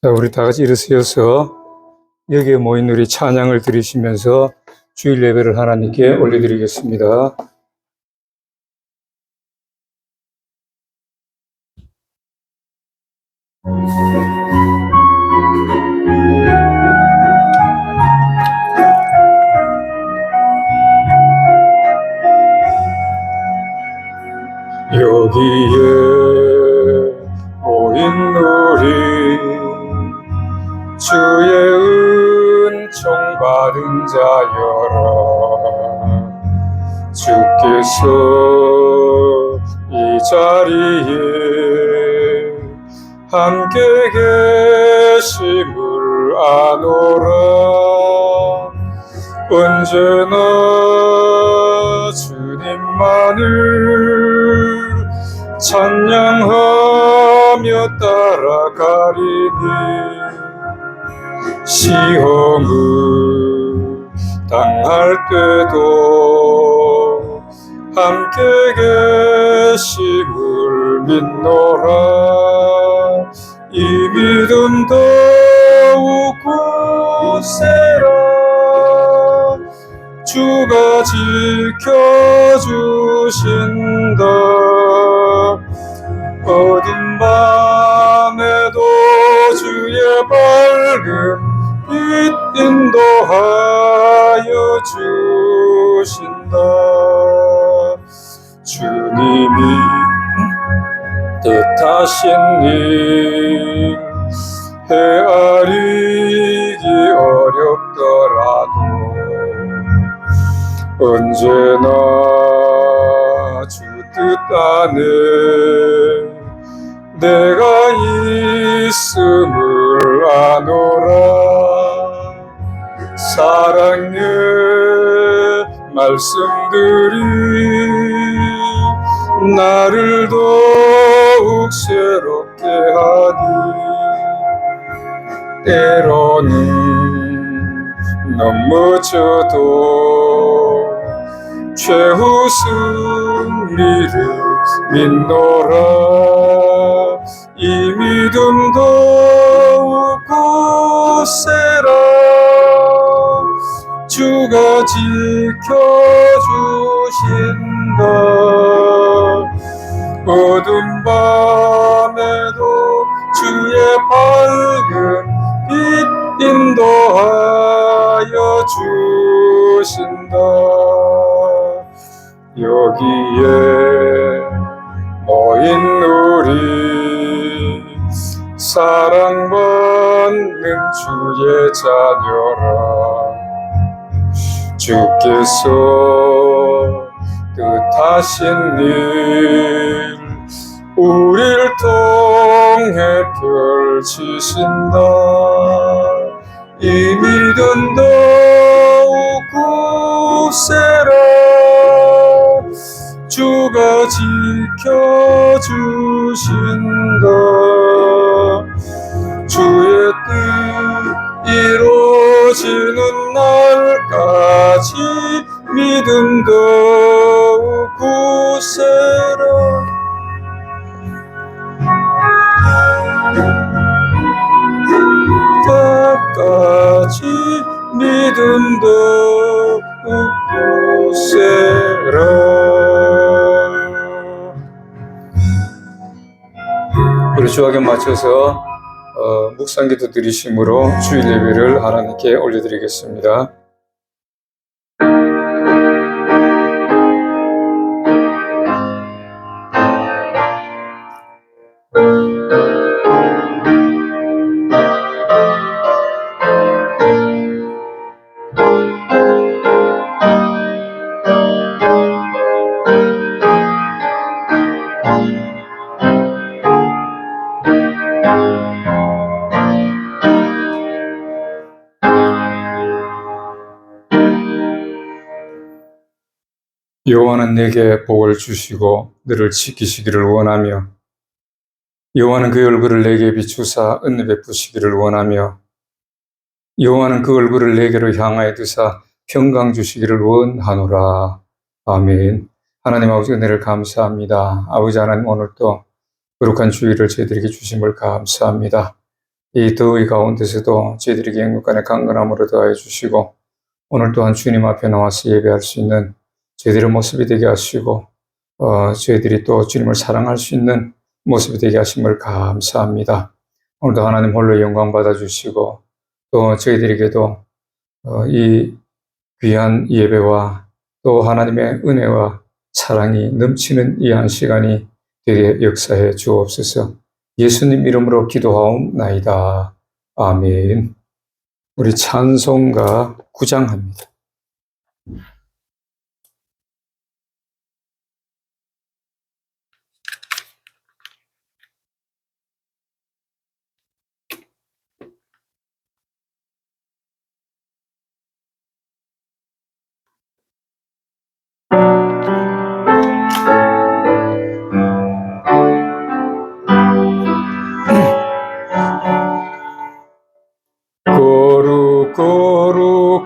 자, 우리 다 같이 일어서서 여기에 모인 우리 찬양을 드리시면서 주일 예배를 하나님께 올려드리겠습니다. 여기에 모인 우리 주의 은총 받은 자여라. 주께서 이 자리에 함께 계심을 아노라. 언제나 주님만을 찬양하며 따라가리니 시험을 당할 때도 함께 계심을 믿노라. 이 믿음 더욱 굳세라. 주가 지켜주신다. 어두운 밤에도 주의 밝은 빛 인도하여 주신다. 주님이 뜻하신 일 헤아리기 어렵더라도 언제나 주 뜻 안에 내가 있음을 아노라. 사랑의 말씀들이 나를 더욱 새롭게 하니 때로는 넘어져도 최후 승리를 믿노라. 이 믿음 더욱 굳세라. 주가 지켜주신다. 어두운 밤에도 주의 밝은 빛 인도하여 주신다. 여기에 모인 우리 사랑받는 주의 자녀라. 주께서 뜻하신 일 우리를 통해 펼치신다. 이 믿음 더욱 굳세라. 주가 지켜주신다. 주의 뜻 이루어지는 날까지 믿음 더욱 굳세라. 끝까지 믿음 더욱 굳세라. 우리 주학에 맞춰서 묵상기도 드리심으로 주일 예배를 하나님께 올려드리겠습니다. 여호와는 내게 복을 주시고 너를 지키시기를 원하며 여호와는 그 얼굴을 내게 비추사 은혜 베푸시기를 원하며 여호와는 그 얼굴을 내게로 향하여 드사 평강 주시기를 원하노라. 아멘. 하나님 아버지 은혜를 감사합니다. 아버지 하나님 오늘도 거룩한 주일을 저희들에게 주심을 감사합니다. 이 더위 가운데서도 저희들에게 영육간의 강건함으로 더하여 주시고 오늘 또한 주님 앞에 나와서 예배할 수 있는 저희들의 모습이 되게 하시고 저희들이 또 주님을 사랑할 수 있는 모습이 되게 하심을 감사합니다. 오늘도 하나님 홀로 영광 받아주시고 또 저희들에게도 이 귀한 예배와 또 하나님의 은혜와 사랑이 넘치는 이 한 시간이 되게 역사해 주옵소서. 예수님 이름으로 기도하옵나이다. 아멘. 우리 찬송가 9장 합니다.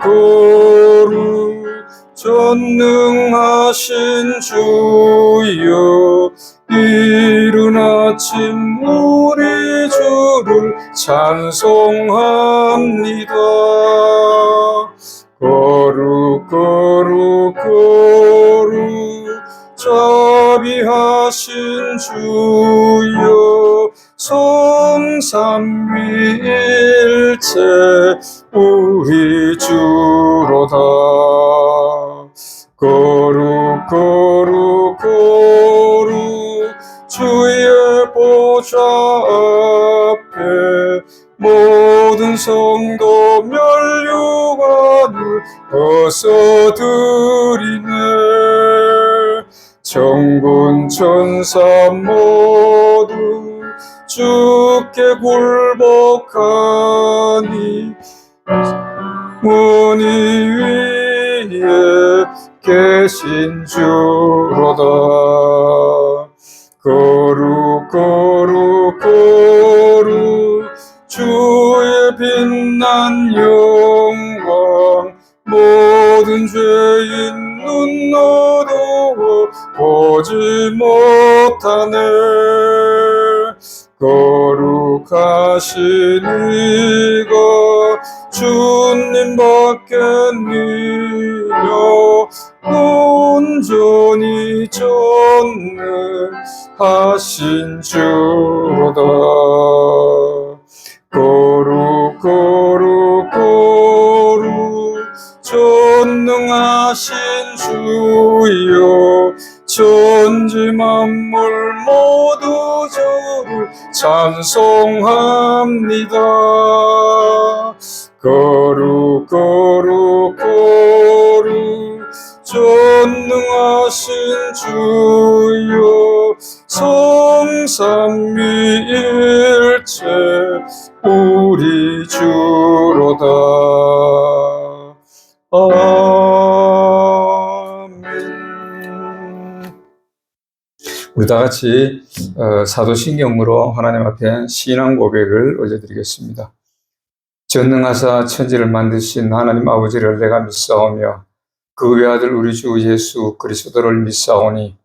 거룩 전능하신 주여 이른 아침 우리 주를 찬송합니다. 거룩 자비하신 주여 성삼위일체 우리 주로다. 거룩 주의 보좌 앞에 모든 성도 멸류관을 벗어드리네. 천군 천사 모두 주께 굴복하니 문이 위에 계신 주로다. 거룩 주의 빛난 영광 모든 죄인 눈 어두워 보지 못하네. 거룩하신 이가 주님밖에니며 온전히 전능하신 주로다. 거룩 전능하신 주여 천지 만물 모두 주를 찬송합니다. 거룩 전능하신 주여 성삼위일체 우리 주로다. 아멘. 우리 다 같이 사도신경으로 하나님 앞에 신앙 고백을 올려드리겠습니다. 전능하사 천지를 만드신 하나님 아버지를 내가 믿사오며 그 외아들 우리 주 예수 그리스도를 믿사오니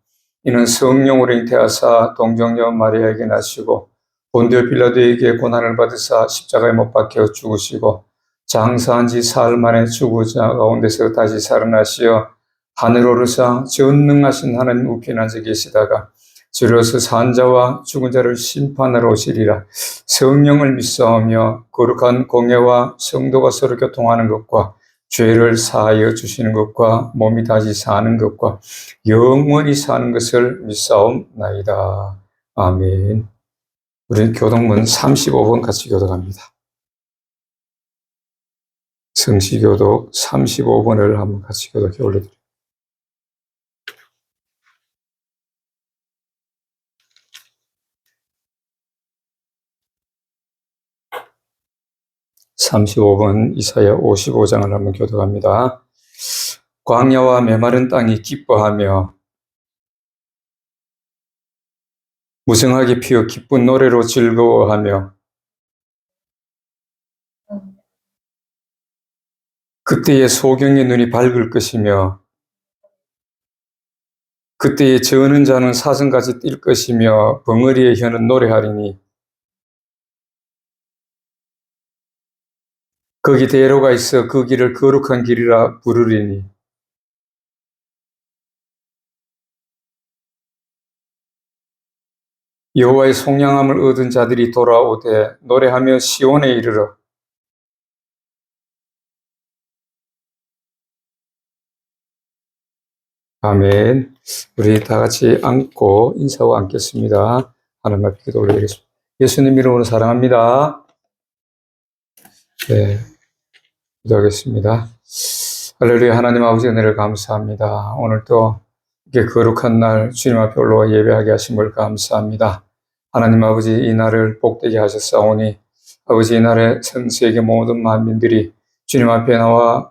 이는 성령으로 잉태하사 동정녀 마리아에게 나시고 본디오 빌라도에게 고난을 받으사 십자가에 못 박혀 죽으시고 장사한 지 사흘 만에 죽으자 가운데서 다시 살아나시어 하늘 오르사 전능하신 하나님 우편에 앉아 계시다가 주로서 산 자와 죽은 자를 심판하러 오시리라. 성령을 믿사오며 거룩한 공예와 성도가 서로 교통하는 것과 죄를 사하여 주시는 것과 몸이 다시 사는 것과 영원히 사는 것을 믿사옵나이다. 아멘. 우리 교동문 35번 같이 교독합니다. 성시교독 35번을 한번 같이 교독해 올려드립니다. (35번) 이사야 55장을 한번 교독합니다. 광야와 메마른 땅이 기뻐하며 무성하게 피어 기쁜 노래로 즐거워하며 그때의 소경의 눈이 밝을 것이며 그때의 저는 자는 사슴같이 뛸 것이며 벙어리의 혀는 노래하리니 거기 대로가 있어 그 길을 거룩한 길이라 부르리니 여호와의 속량함을 얻은 자들이 돌아오되 노래하며 시온에 이르러 아멘. 우리 다 같이 앉고 인사하고 앉겠습니다. 하나님 앞에 기도 올리겠습니다. 예수님 이름으로 사랑합니다. 네, 기도하겠습니다. 할렐루야. 하나님 아버지 은혜를 감사합니다. 오늘 또 이렇게 거룩한 날 주님 앞에 올라와 예배하게 하심을 감사합니다. 하나님 아버지 이 날을 복되게 하셨사오니 아버지 이 날에 전 세계 모든 만민들이 주님 앞에 나와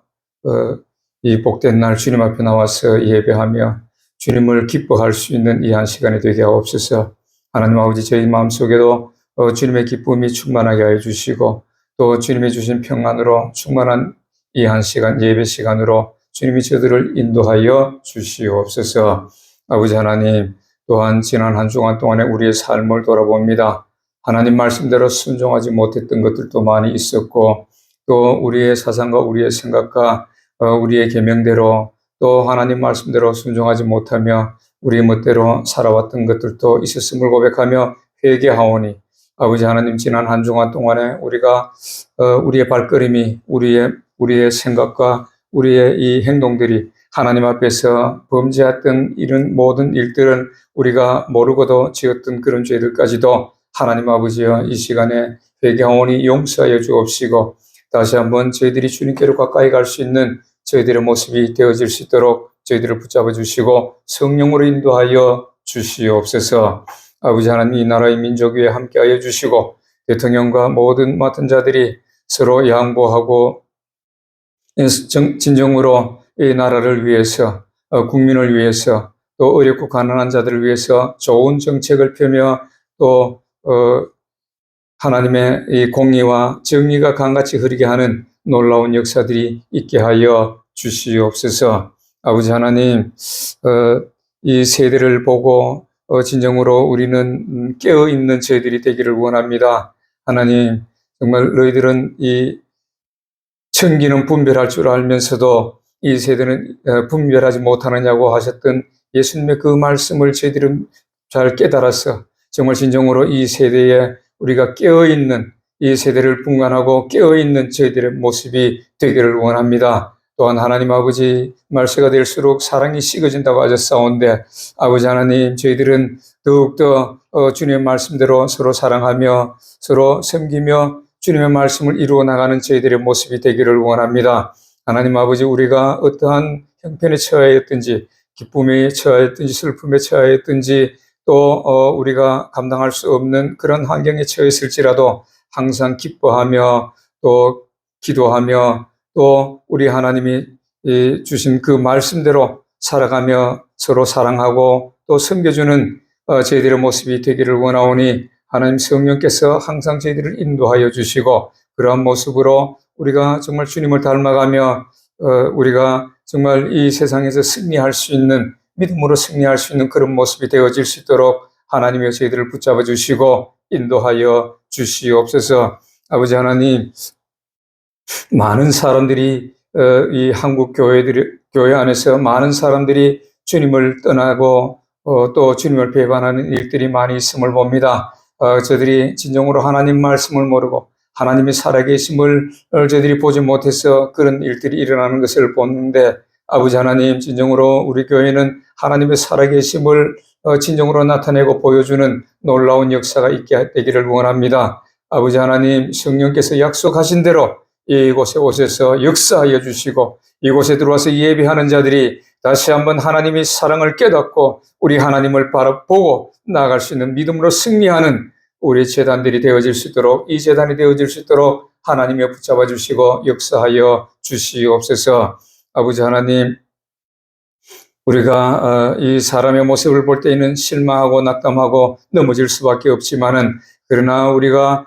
이 복된 날 주님 앞에 나와서 예배하며 주님을 기뻐할 수 있는 이 한 시간이 되게 하옵소서. 하나님 아버지 저희 마음속에도 주님의 기쁨이 충만하게 하여 주시고 또 주님이 주신 평안으로 충만한 이 한 시간 예배 시간으로 주님이 저들을 인도하여 주시옵소서. 아버지 하나님 또한 지난 한 주간 동안에 우리의 삶을 돌아봅니다. 하나님 말씀대로 순종하지 못했던 것들도 많이 있었고 또 우리의 사상과 우리의 생각과 우리의 계명대로 또 하나님 말씀대로 순종하지 못하며 우리 멋대로 살아왔던 것들도 있었음을 고백하며 회개하오니 아버지 하나님 지난 한 주간 동안에 우리가 우리의 발걸음이 우리의 생각과 우리의 이 행동들이 하나님 앞에서 범죄했던 이런 모든 일들을 우리가 모르고도 지었던 그런 죄들까지도 하나님 아버지여 이 시간에 회개하오니 용서하여 주옵시고 다시 한번 저희들이 주님께로 가까이 갈 수 있는 저희들의 모습이 되어질 수 있도록 저희들을 붙잡아 주시고 성령으로 인도하여 주시옵소서. 아버지 하나님 이 나라의 민족 위에 함께하여 주시고 대통령과 모든 맡은 자들이 서로 양보하고 진정으로 이 나라를 위해서 국민을 위해서 또 어렵고 가난한 자들을 위해서 좋은 정책을 펴며 또 하나님의 이 공의와 정의가 강같이 흐르게 하는 놀라운 역사들이 있게 하여 주시옵소서. 아버지 하나님 이 세대를 보고 진정으로 우리는 깨어있는 저희들이 되기를 원합니다. 하나님 정말 너희들은 이 천기는 분별할 줄 알면서도 이 세대는 분별하지 못하느냐고 하셨던 예수님의 그 말씀을 저희들은 잘 깨달아서 정말 진정으로 이 세대에 우리가 깨어있는 이 세대를 분간하고 깨어있는 저희들의 모습이 되기를 원합니다. 또한 하나님 아버지 말세가 될수록 사랑이 식어진다고 하셨사온데 아버지 하나님 저희들은 더욱더 주님의 말씀대로 서로 사랑하며 서로 섬기며 주님의 말씀을 이루어 나가는 저희들의 모습이 되기를 원합니다. 하나님 아버지 우리가 어떠한 형편에 처하였든지 기쁨에 처하였든지 슬픔에 처하였든지 또 우리가 감당할 수 없는 그런 환경에 처했을지라도 항상 기뻐하며 또 기도하며 또 우리 하나님이 주신 그 말씀대로 살아가며 서로 사랑하고 또 섬겨주는 저희들의 모습이 되기를 원하오니 하나님 성령께서 항상 저희들을 인도하여 주시고 그러한 모습으로 우리가 정말 주님을 닮아가며 우리가 정말 이 세상에서 승리할 수 있는 믿음으로 승리할 수 있는 그런 모습이 되어질 수 있도록 하나님의 저희들을 붙잡아 주시고 인도하여 주시옵소서. 아버지 하나님 많은 사람들이 이 한국 교회 안에서 많은 사람들이 주님을 떠나고 또 주님을 배반하는 일들이 많이 있음을 봅니다. 저들이 진정으로 하나님 말씀을 모르고 하나님의 살아계심을 저들이 보지 못해서 그런 일들이 일어나는 것을 보는데 아버지 하나님 진정으로 우리 교회는 하나님의 살아계심을 진정으로 나타내고 보여주는 놀라운 역사가 있게 되기를 원합니다. 아버지 하나님 성령께서 약속하신 대로 이곳에 오셔서 역사하여 주시고 이곳에 들어와서 예배하는 자들이 다시 한번 하나님의 사랑을 깨닫고 우리 하나님을 바라보고 나아갈 수 있는 믿음으로 승리하는 우리 재단들이 되어질 수 있도록 이 재단이 되어질 수 있도록 하나님이 붙잡아 주시고 역사하여 주시옵소서. 아버지 하나님 우리가 이 사람의 모습을 볼 때에는 실망하고 낙담하고 넘어질 수밖에 없지만은 그러나 우리가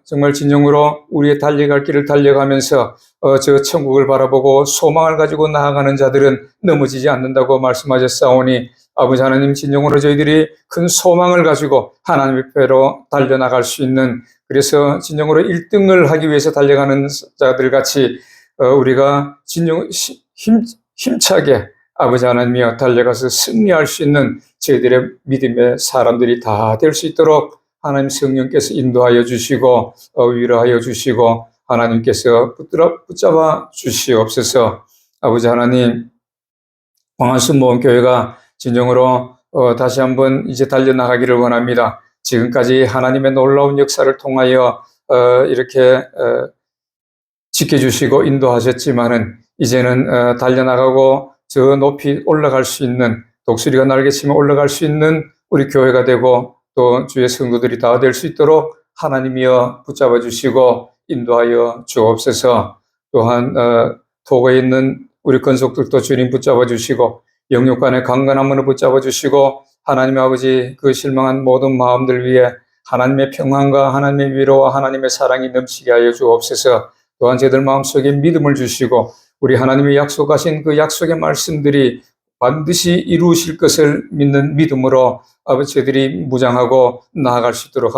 정말 진정으로 우리의 달려갈 길을 달려가면서 저 천국을 바라보고 소망을 가지고 나아가는 자들은 넘어지지 않는다고 말씀하셨사오니 아버지 하나님, 진정으로 저희들이 큰 소망을 가지고 하나님의 표로 달려나갈 수 있는, 그래서 진정으로 1등을 하기 위해서 달려가는 자들 같이 우리가 진정 힘차게 아버지 하나님이여 달려가서 승리할 수 있는 저희들의 믿음의 사람들이 다 될 수 있도록 하나님 성령께서 인도하여 주시고 위로하여 주시고 하나님께서 붙잡아 주시옵소서. 아버지 하나님, 광안순 모험교회가 진정으로 다시 한번 이제 달려나가기를 원합니다. 지금까지 하나님의 놀라운 역사를 통하여 이렇게 지켜주시고 인도하셨지만은 이제는 달려나가고 저 높이 올라갈 수 있는, 독수리가 날개치며 올라갈 수 있는 우리 교회가 되고 또 주의 성도들이 다 될 수 있도록 하나님이여 붙잡아 주시고 인도하여 주옵소서. 또한 토고에 있는 우리 권속들도 주님 붙잡아 주시고 영육간의 강건함으로 붙잡아 주시고 하나님 아버지, 그 실망한 모든 마음들 위해 하나님의 평안과 하나님의 위로와 하나님의 사랑이 넘치게 하여 주옵소서. 또한 저희들 마음속에 믿음을 주시고 우리 하나님의 약속하신 그 약속의 말씀들이 반드시 이루실 것을 믿는 믿음으로 아버지, 저희들이 무장하고 나아갈 수 있도록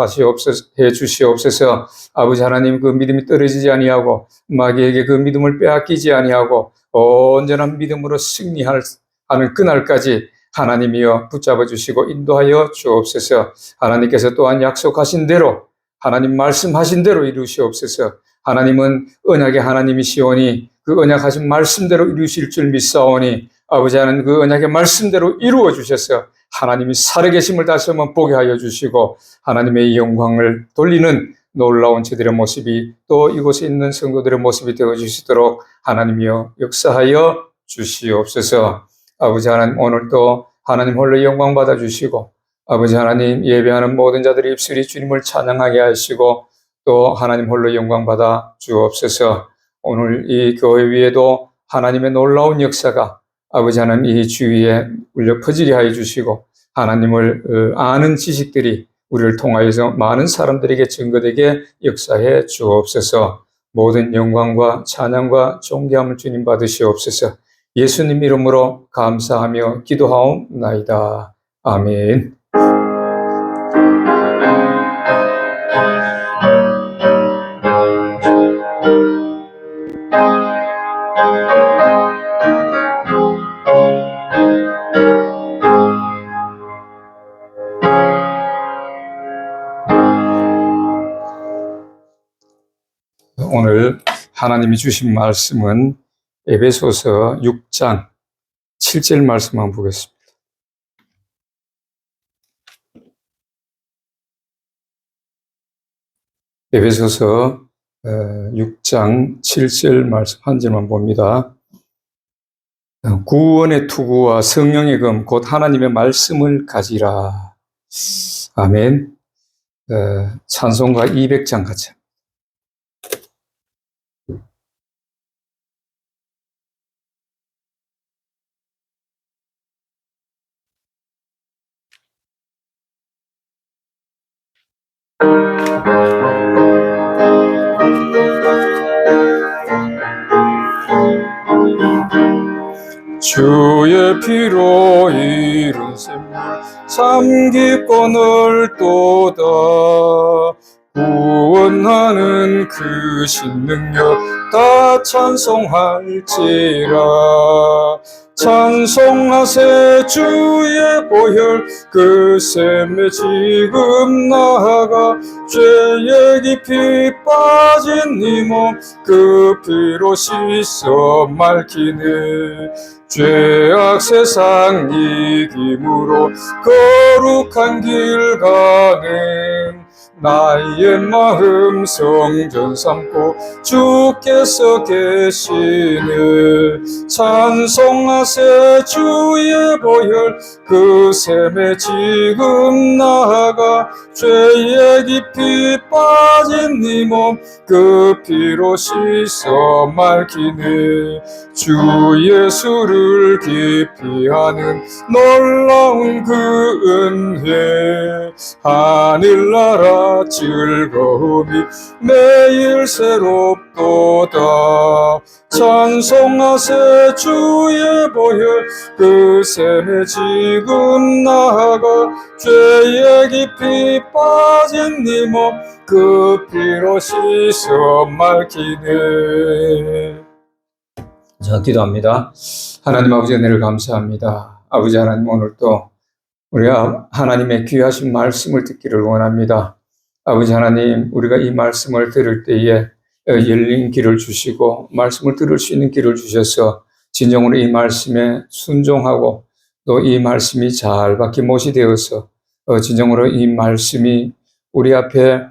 해 주시옵소서. 아버지 하나님, 그 믿음이 떨어지지 아니하고 마귀에게 그 믿음을 빼앗기지 아니하고 온전한 믿음으로 승리하는 그날까지 하나님이여 붙잡아 주시고 인도하여 주옵소서. 하나님께서 또한 약속하신 대로, 하나님 말씀하신 대로 이루시옵소서. 하나님은 언약의 하나님이시오니 그 언약하신 말씀대로 이루실 줄 믿사오니 아버지 하나님, 그 언약의 말씀대로 이루어 주셔서 하나님이 살아계심을 다시 한번 보게 하여 주시고 하나님의 영광을 돌리는 놀라운 저들의 모습이 또 이곳에 있는 성도들의 모습이 되어 주시도록 하나님이여 역사하여 주시옵소서. 아버지 하나님, 오늘도 하나님 홀로 영광 받아 주시고 아버지 하나님, 예배하는 모든 자들의 입술이 주님을 찬양하게 하시고 또 하나님 홀로 영광 받아 주옵소서. 오늘 이 교회 위에도 하나님의 놀라운 역사가 아버지 하나님 이 주위에 울려 퍼지게 하여 주시고 하나님을 아는 지식들이 우리를 통하여서 많은 사람들에게 증거되게 역사해 주옵소서. 모든 영광과 찬양과 존귀함을 주님 받으시옵소서. 예수님 이름으로 감사하며 기도하옵나이다. 아멘. 오늘 하나님이 주신 말씀은 에베소서 6장 7절 말씀 한번 보겠습니다. 에베소서 6장 7절 말씀 한 절만 봅니다. 구원의 투구와 성령의 검 곧 하나님의 말씀을 가지라. 아멘. 찬송가 200장 같이. 주의 피로 이룬 샘물 참 깊고 넓도다. 구원하는 그 신능력 다 찬송할지라. 찬송하세 주의 보혈 그 샘에 지금 나아가 죄에 깊이 빠진 네 몸 그 피로 씻어 맑히네. 죄악 세상 이김으로 거룩한 길 가는 나의 마음 성전 삼고 주께서 계시네. 찬송하세 주의 보혈 그 샘에 지금 나아가 죄에 깊이 빠진 네 몸 그 피로 씻어 맑히네. 주 예수를 깊이 아는 놀라운 그 은혜 하늘나라 즐거움이 매일 새롭도다. 찬송하세 주의 보혈 그 샘에 지금 나아가 죄에 깊이 빠진 네 몸 그 피로 씻어 맑히네. 자, 기도합니다. 하나님 아버지 은혜를 감사합니다. 아버지 하나님, 오늘 또 우리가 하나님의 귀하신 말씀을 듣기를 원합니다. 아버지 하나님, 우리가 이 말씀을 들을 때에 열린 귀를 주시고 말씀을 들을 수 있는 귀를 주셔서 진정으로 이 말씀에 순종하고 또 이 말씀이 잘 박힌못이 되어서 진정으로 이 말씀이 우리 앞에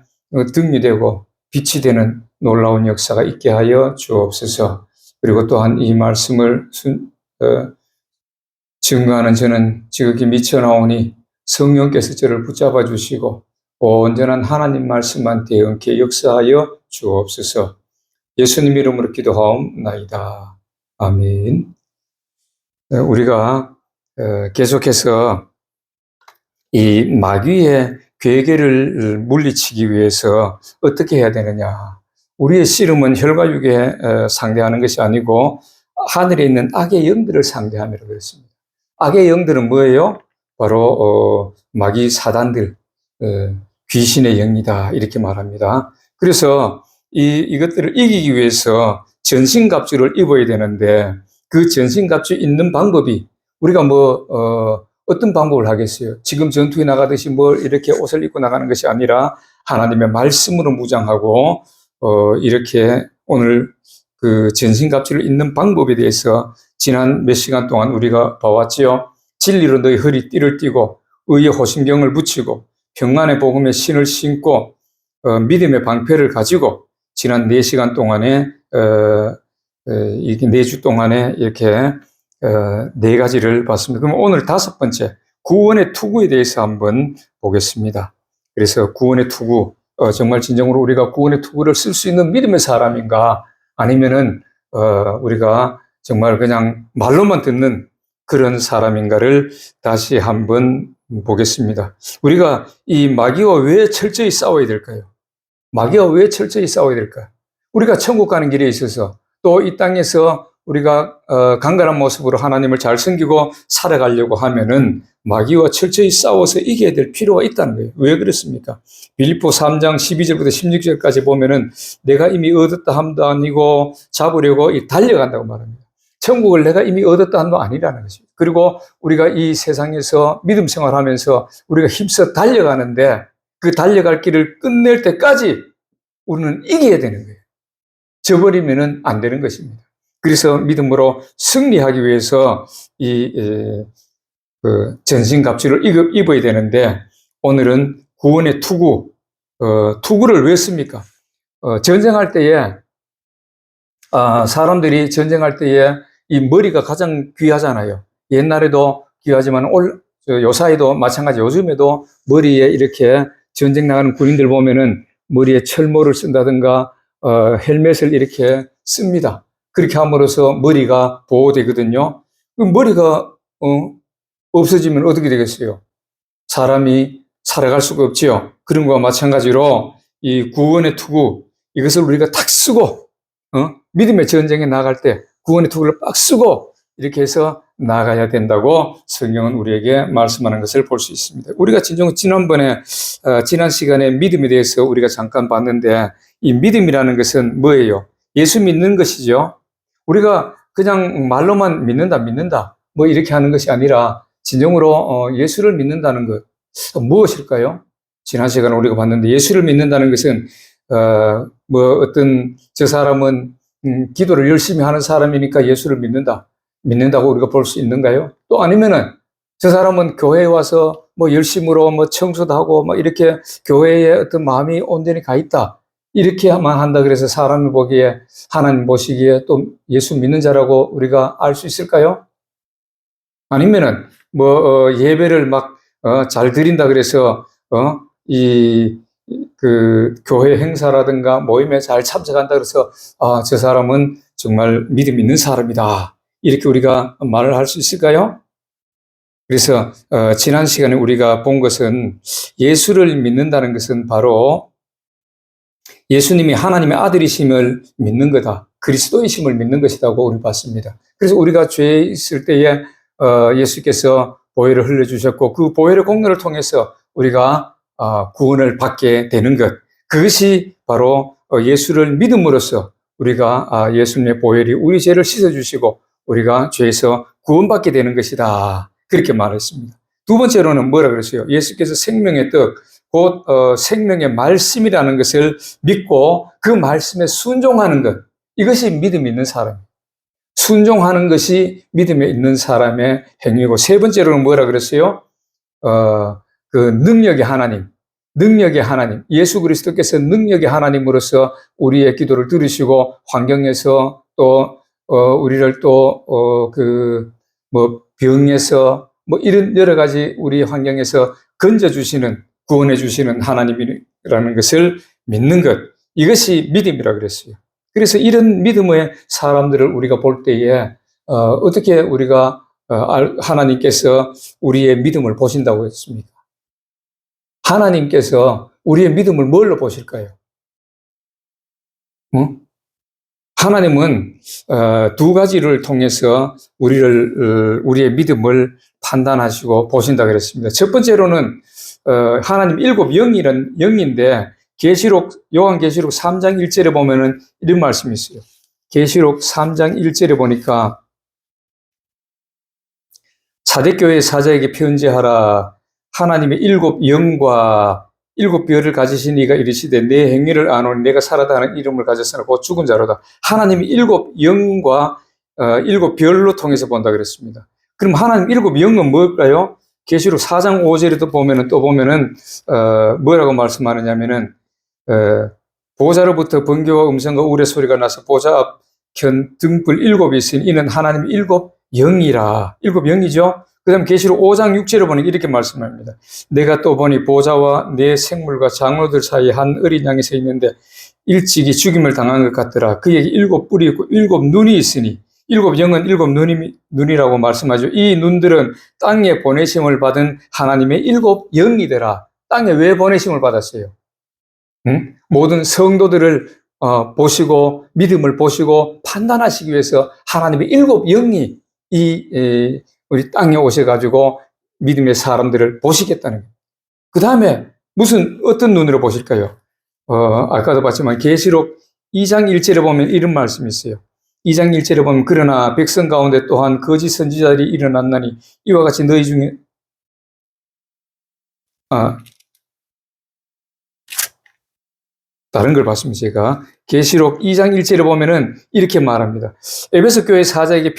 등이 되고 빛이 되는 놀라운 역사가 있게 하여 주옵소서. 그리고 또한 이 말씀을 증거하는 저는 지극히 미쳐나오니 성령께서 저를 붙잡아 주시고 온전한 하나님 말씀만 대응케 역사하여 주옵소서. 예수님 이름으로 기도하옵나이다. 아멘. 우리가 계속해서 이 마귀의 괴계를 물리치기 위해서 어떻게 해야 되느냐. 우리의 씨름은 혈과 육에 상대하는 것이 아니고 하늘에 있는 악의 영들을 상대함이라고 그랬습니다. 악의 영들은 뭐예요? 바로 마귀 사단들, 귀신의 영이다 이렇게 말합니다. 그래서 이것들을 이기기 위해서 전신갑주를 입어야 되는데 그 전신갑주 입는 방법이 우리가 어떤 방법을 하겠어요? 지금 전투에 나가듯이 이렇게 옷을 입고 나가는 것이 아니라 하나님의 말씀으로 무장하고 이렇게 오늘 그 전신갑주를 입는 방법에 대해서 지난 몇 시간 동안 우리가 봐왔지요. 진리로 너희 허리띠를 띠고 의의 호심경을 붙이고 평안의 복음의 신을 신고 믿음의 방패를 가지고 지난 4시간 동안에 이게 4주 동안에 이렇게 4가지를 봤습니다. 그럼 오늘 5번째 구원의 투구에 대해서 한번 보겠습니다. 그래서 구원의 투구, 정말 진정으로 우리가 구원의 투구를 쓸 수 있는 믿음의 사람인가, 아니면은 우리가 정말 그냥 말로만 듣는 그런 사람인가를 다시 한번 보겠습니다. 우리가 이 마귀와 왜 철저히 싸워야 될까요? 마귀와 왜 철저히 싸워야 될까요? 우리가 천국 가는 길에 있어서 또 이 땅에서 우리가 강건한 모습으로 하나님을 잘 섬기고 살아가려고 하면은 마귀와 철저히 싸워서 이겨야 될 필요가 있다는 거예요. 왜 그렇습니까? 빌립보 3장 12절부터 16절까지 보면은 내가 이미 얻었다 함도 아니고 잡으려고 달려간다고 말합니다. 천국을 내가 이미 얻었다 함도 아니라는 것입니다. 그리고 우리가 이 세상에서 믿음 생활하면서 우리가 힘써 달려가는데 그 달려갈 길을 끝낼 때까지 우리는 이겨야 되는 거예요. 져버리면은 안 되는 것입니다. 그래서 믿음으로 승리하기 위해서 전신갑주를 입어야 되는데 오늘은 구원의 투구, 투구를 왜 씁니까? 전쟁할 때에 사람들이 전쟁할 때에 이 머리가 가장 귀하잖아요. 옛날에도 귀하지만 요사이도 마찬가지. 요즘에도 머리에 이렇게 전쟁 나가는 군인들 보면은 머리에 철모를 쓴다든가 헬멧을 이렇게 씁니다. 그렇게 함으로써 머리가 보호되거든요. 머리가 없어지면 어떻게 되겠어요? 사람이 살아갈 수가 없지요. 그런 것과 마찬가지로 이 구원의 투구, 이것을 우리가 탁 쓰고 믿음의 전쟁에 나갈 때 구원의 투구를 빡 쓰고 이렇게 해서 나가야 된다고 성경은 우리에게 말씀하는 것을 볼 수 있습니다. 우리가 지난 시간에 믿음에 대해서 우리가 잠깐 봤는데 이 믿음이라는 것은 뭐예요? 예수 믿는 것이죠. 우리가 그냥 말로만 믿는다 이렇게 하는 것이 아니라 진정으로 예수를 믿는다는 것 무엇일까요? 지난 시간에 우리가 봤는데 예수를 믿는다는 것은 어떤 저 사람은 기도를 열심히 하는 사람이니까 예수를 믿는다고 우리가 볼 수 있는가요? 또 아니면은 저 사람은 교회에 와서 열심으로 청소도 하고 이렇게 교회에 어떤 마음이 온전히 가 있다. 이렇게만 한다 그래서 사람이 보기에 하나님 보시기에 또 예수 믿는 자라고 우리가 알 수 있을까요? 아니면은 예배를 잘 드린다 그래서 그 교회 행사라든가 모임에 잘 참석한다 그래서 저 사람은 정말 믿음 있는 사람이다. 이렇게 우리가 말을 할 수 있을까요? 그래서 지난 시간에 우리가 본 것은 예수를 믿는다는 것은 바로 예수님이 하나님의 아들이심을 믿는 거다. 그리스도이심을 믿는 것이라고 우리 봤습니다. 그래서 우리가 죄에 있을 때에 예수께서 보혈을 흘려주셨고 그 보혈의 공로를 통해서 우리가 구원을 받게 되는 것. 그것이 바로 예수를 믿음으로써 우리가 예수님의 보혈이 우리 죄를 씻어주시고 우리가 죄에서 구원받게 되는 것이다. 그렇게 말했습니다. 두 번째로는 뭐라 그랬어요? 예수께서 생명의 떡, 곧 생명의 말씀이라는 것을 믿고 그 말씀에 순종하는 것. 이것이 믿음이 있는 사람. 순종하는 것이 믿음에 있는 사람의 행위고, 세 번째로는 뭐라 그랬어요? 그 능력의 하나님. 능력의 하나님. 예수 그리스도께서 능력의 하나님으로서 우리의 기도를 들으시고 환경에서 또 우리를 또 병에서 이런 여러 가지 우리 환경에서 건져주시는, 구원해주시는 하나님이라는 것을 믿는 것. 이것이 믿음이라 그랬어요. 그래서 이런 믿음의 사람들을 우리가 볼 때에 어떻게 우리가 하나님께서 우리의 믿음을 보신다고 했습니까? 하나님께서 우리의 믿음을 뭘로 보실까요? 하나님은 두 가지를 통해서 우리의 믿음을 판단하시고 보신다 그랬습니다. 첫 번째로는 하나님 일곱 영인데 요한계시록 3장 1절에 보면은 이런 말씀이 있어요. 계시록 3장 1절에 보니까 사대교회 사자에게 편지하라. 하나님의 일곱 영과 일곱 별을 가지신 이가 이르시되 내 행위를 아노니 내가 살았다 하는 이름을 가졌으나 곧 죽은 자로다. 하나님이 일곱 영과 일곱 별로 통해서 본다 그랬습니다. 그럼 하나님 일곱 영은 뭘까요? 계시록 4장 5절에도 보면은 뭐라고 말씀하느냐면은 보좌로부터 번개와 음성과 우레 소리가 나서 보좌 앞 등불 일곱이 있으니 이는 하나님의 일곱 영이라. 일곱 영이죠. 그 다음 계시록 5장 6절에 보니 이렇게 말씀합니다. 내가 또 보니 보좌와 내 생물과 장로들 사이에 한 어린 양이 서 있는데 일찍이 죽임을 당한 것 같더라. 그에게 일곱 뿔이 있고 일곱 눈이 있으니, 일곱 영은 일곱 눈이라고 말씀하죠. 이 눈들은 땅에 보내심을 받은 하나님의 일곱 영이더라. 땅에 왜 보내심을 받았어요? 모든 성도들을 보시고 믿음을 보시고 판단하시기 위해서 하나님의 일곱 영이 우리 땅에 오셔가지고 믿음의 사람들을 보시겠다는 거예요. 그 다음에 어떤 눈으로 보실까요? 아까도 봤지만 계시록 2장 1절에 보면 이런 말씀이 있어요. 2장 1절에 보면 그러나 백성 가운데 또한 거짓 선지자들이 일어났나니 이와 같이 너희 중에 다른 걸 봤습니다. 제가 계시록 2장 1절에 보면은 이렇게 말합니다. 에베소 교회 사자에게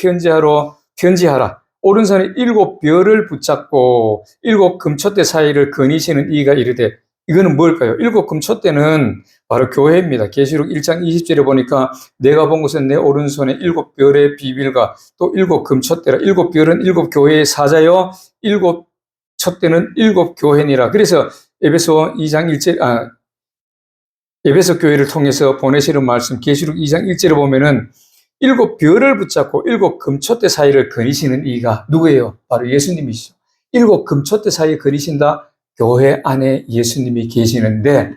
편지하라. 오른손에 일곱 별을 붙잡고 일곱 금촛대 사이를 거니시는 이가 이르되, 이거는 뭘까요? 일곱 금촛대는 바로 교회입니다. 계시록 1장 20절에 보니까 내가 본 것은 내 오른손에 일곱 별의 비밀과 또 일곱 금촛대라. 일곱 별은 일곱 교회의 사자요, 일곱 촛대는 일곱 교회니라. 그래서 에베소 2장 1절 에베소 교회를 통해서 보내시는 말씀 계시록 2장 1절에 보면은 일곱 별을 붙잡고 일곱 금촛대 사이를 거니시는 이가 누구예요? 바로 예수님이시죠. 일곱 금촛대 사이에 거니신다. 교회 안에 예수님이 계시는데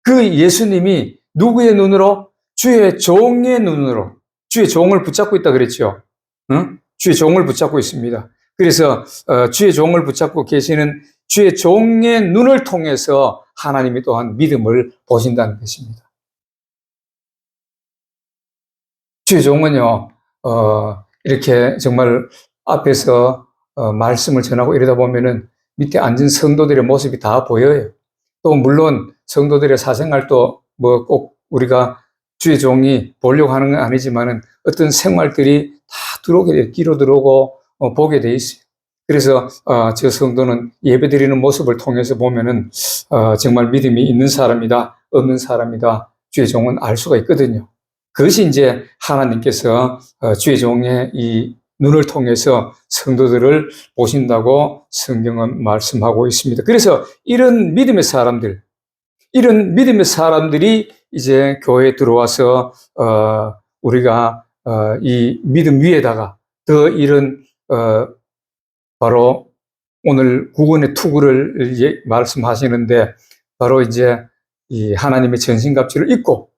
그 예수님이 누구의 눈으로? 주의 종의 눈으로, 주의 종을 붙잡고 있다 그랬죠. 응? 주의 종을 붙잡고 있습니다. 그래서 주의 종을 붙잡고 계시는 주의 종의 눈을 통해서 하나님이 또한 믿음을 보신다는 것입니다. 주의 종은요, 이렇게 정말 앞에서 말씀을 전하고 이러다 보면은 밑에 앉은 성도들의 모습이 다 보여요. 또 물론 성도들의 사생활도 뭐 꼭 우리가 주의 종이 보려고 하는 건 아니지만은 어떤 생활들이 다 들어오게 돼요. 귀로 들어오고 보게 돼 있어요. 그래서 저 성도는 예배드리는 모습을 통해서 보면은 정말 믿음이 있는 사람이다, 없는 사람이다, 주의 종은 알 수가 있거든요. 그것이 이제 하나님께서 주의 종의 이 눈을 통해서 성도들을 보신다고 성경은 말씀하고 있습니다. 그래서 이런 믿음의 사람들이 이제 교회에 들어와서 우리가 이 믿음 위에다가 더 이런 바로 오늘 구원의 투구를 말씀하시는데 바로 이제 이 하나님의 전신갑주를 입고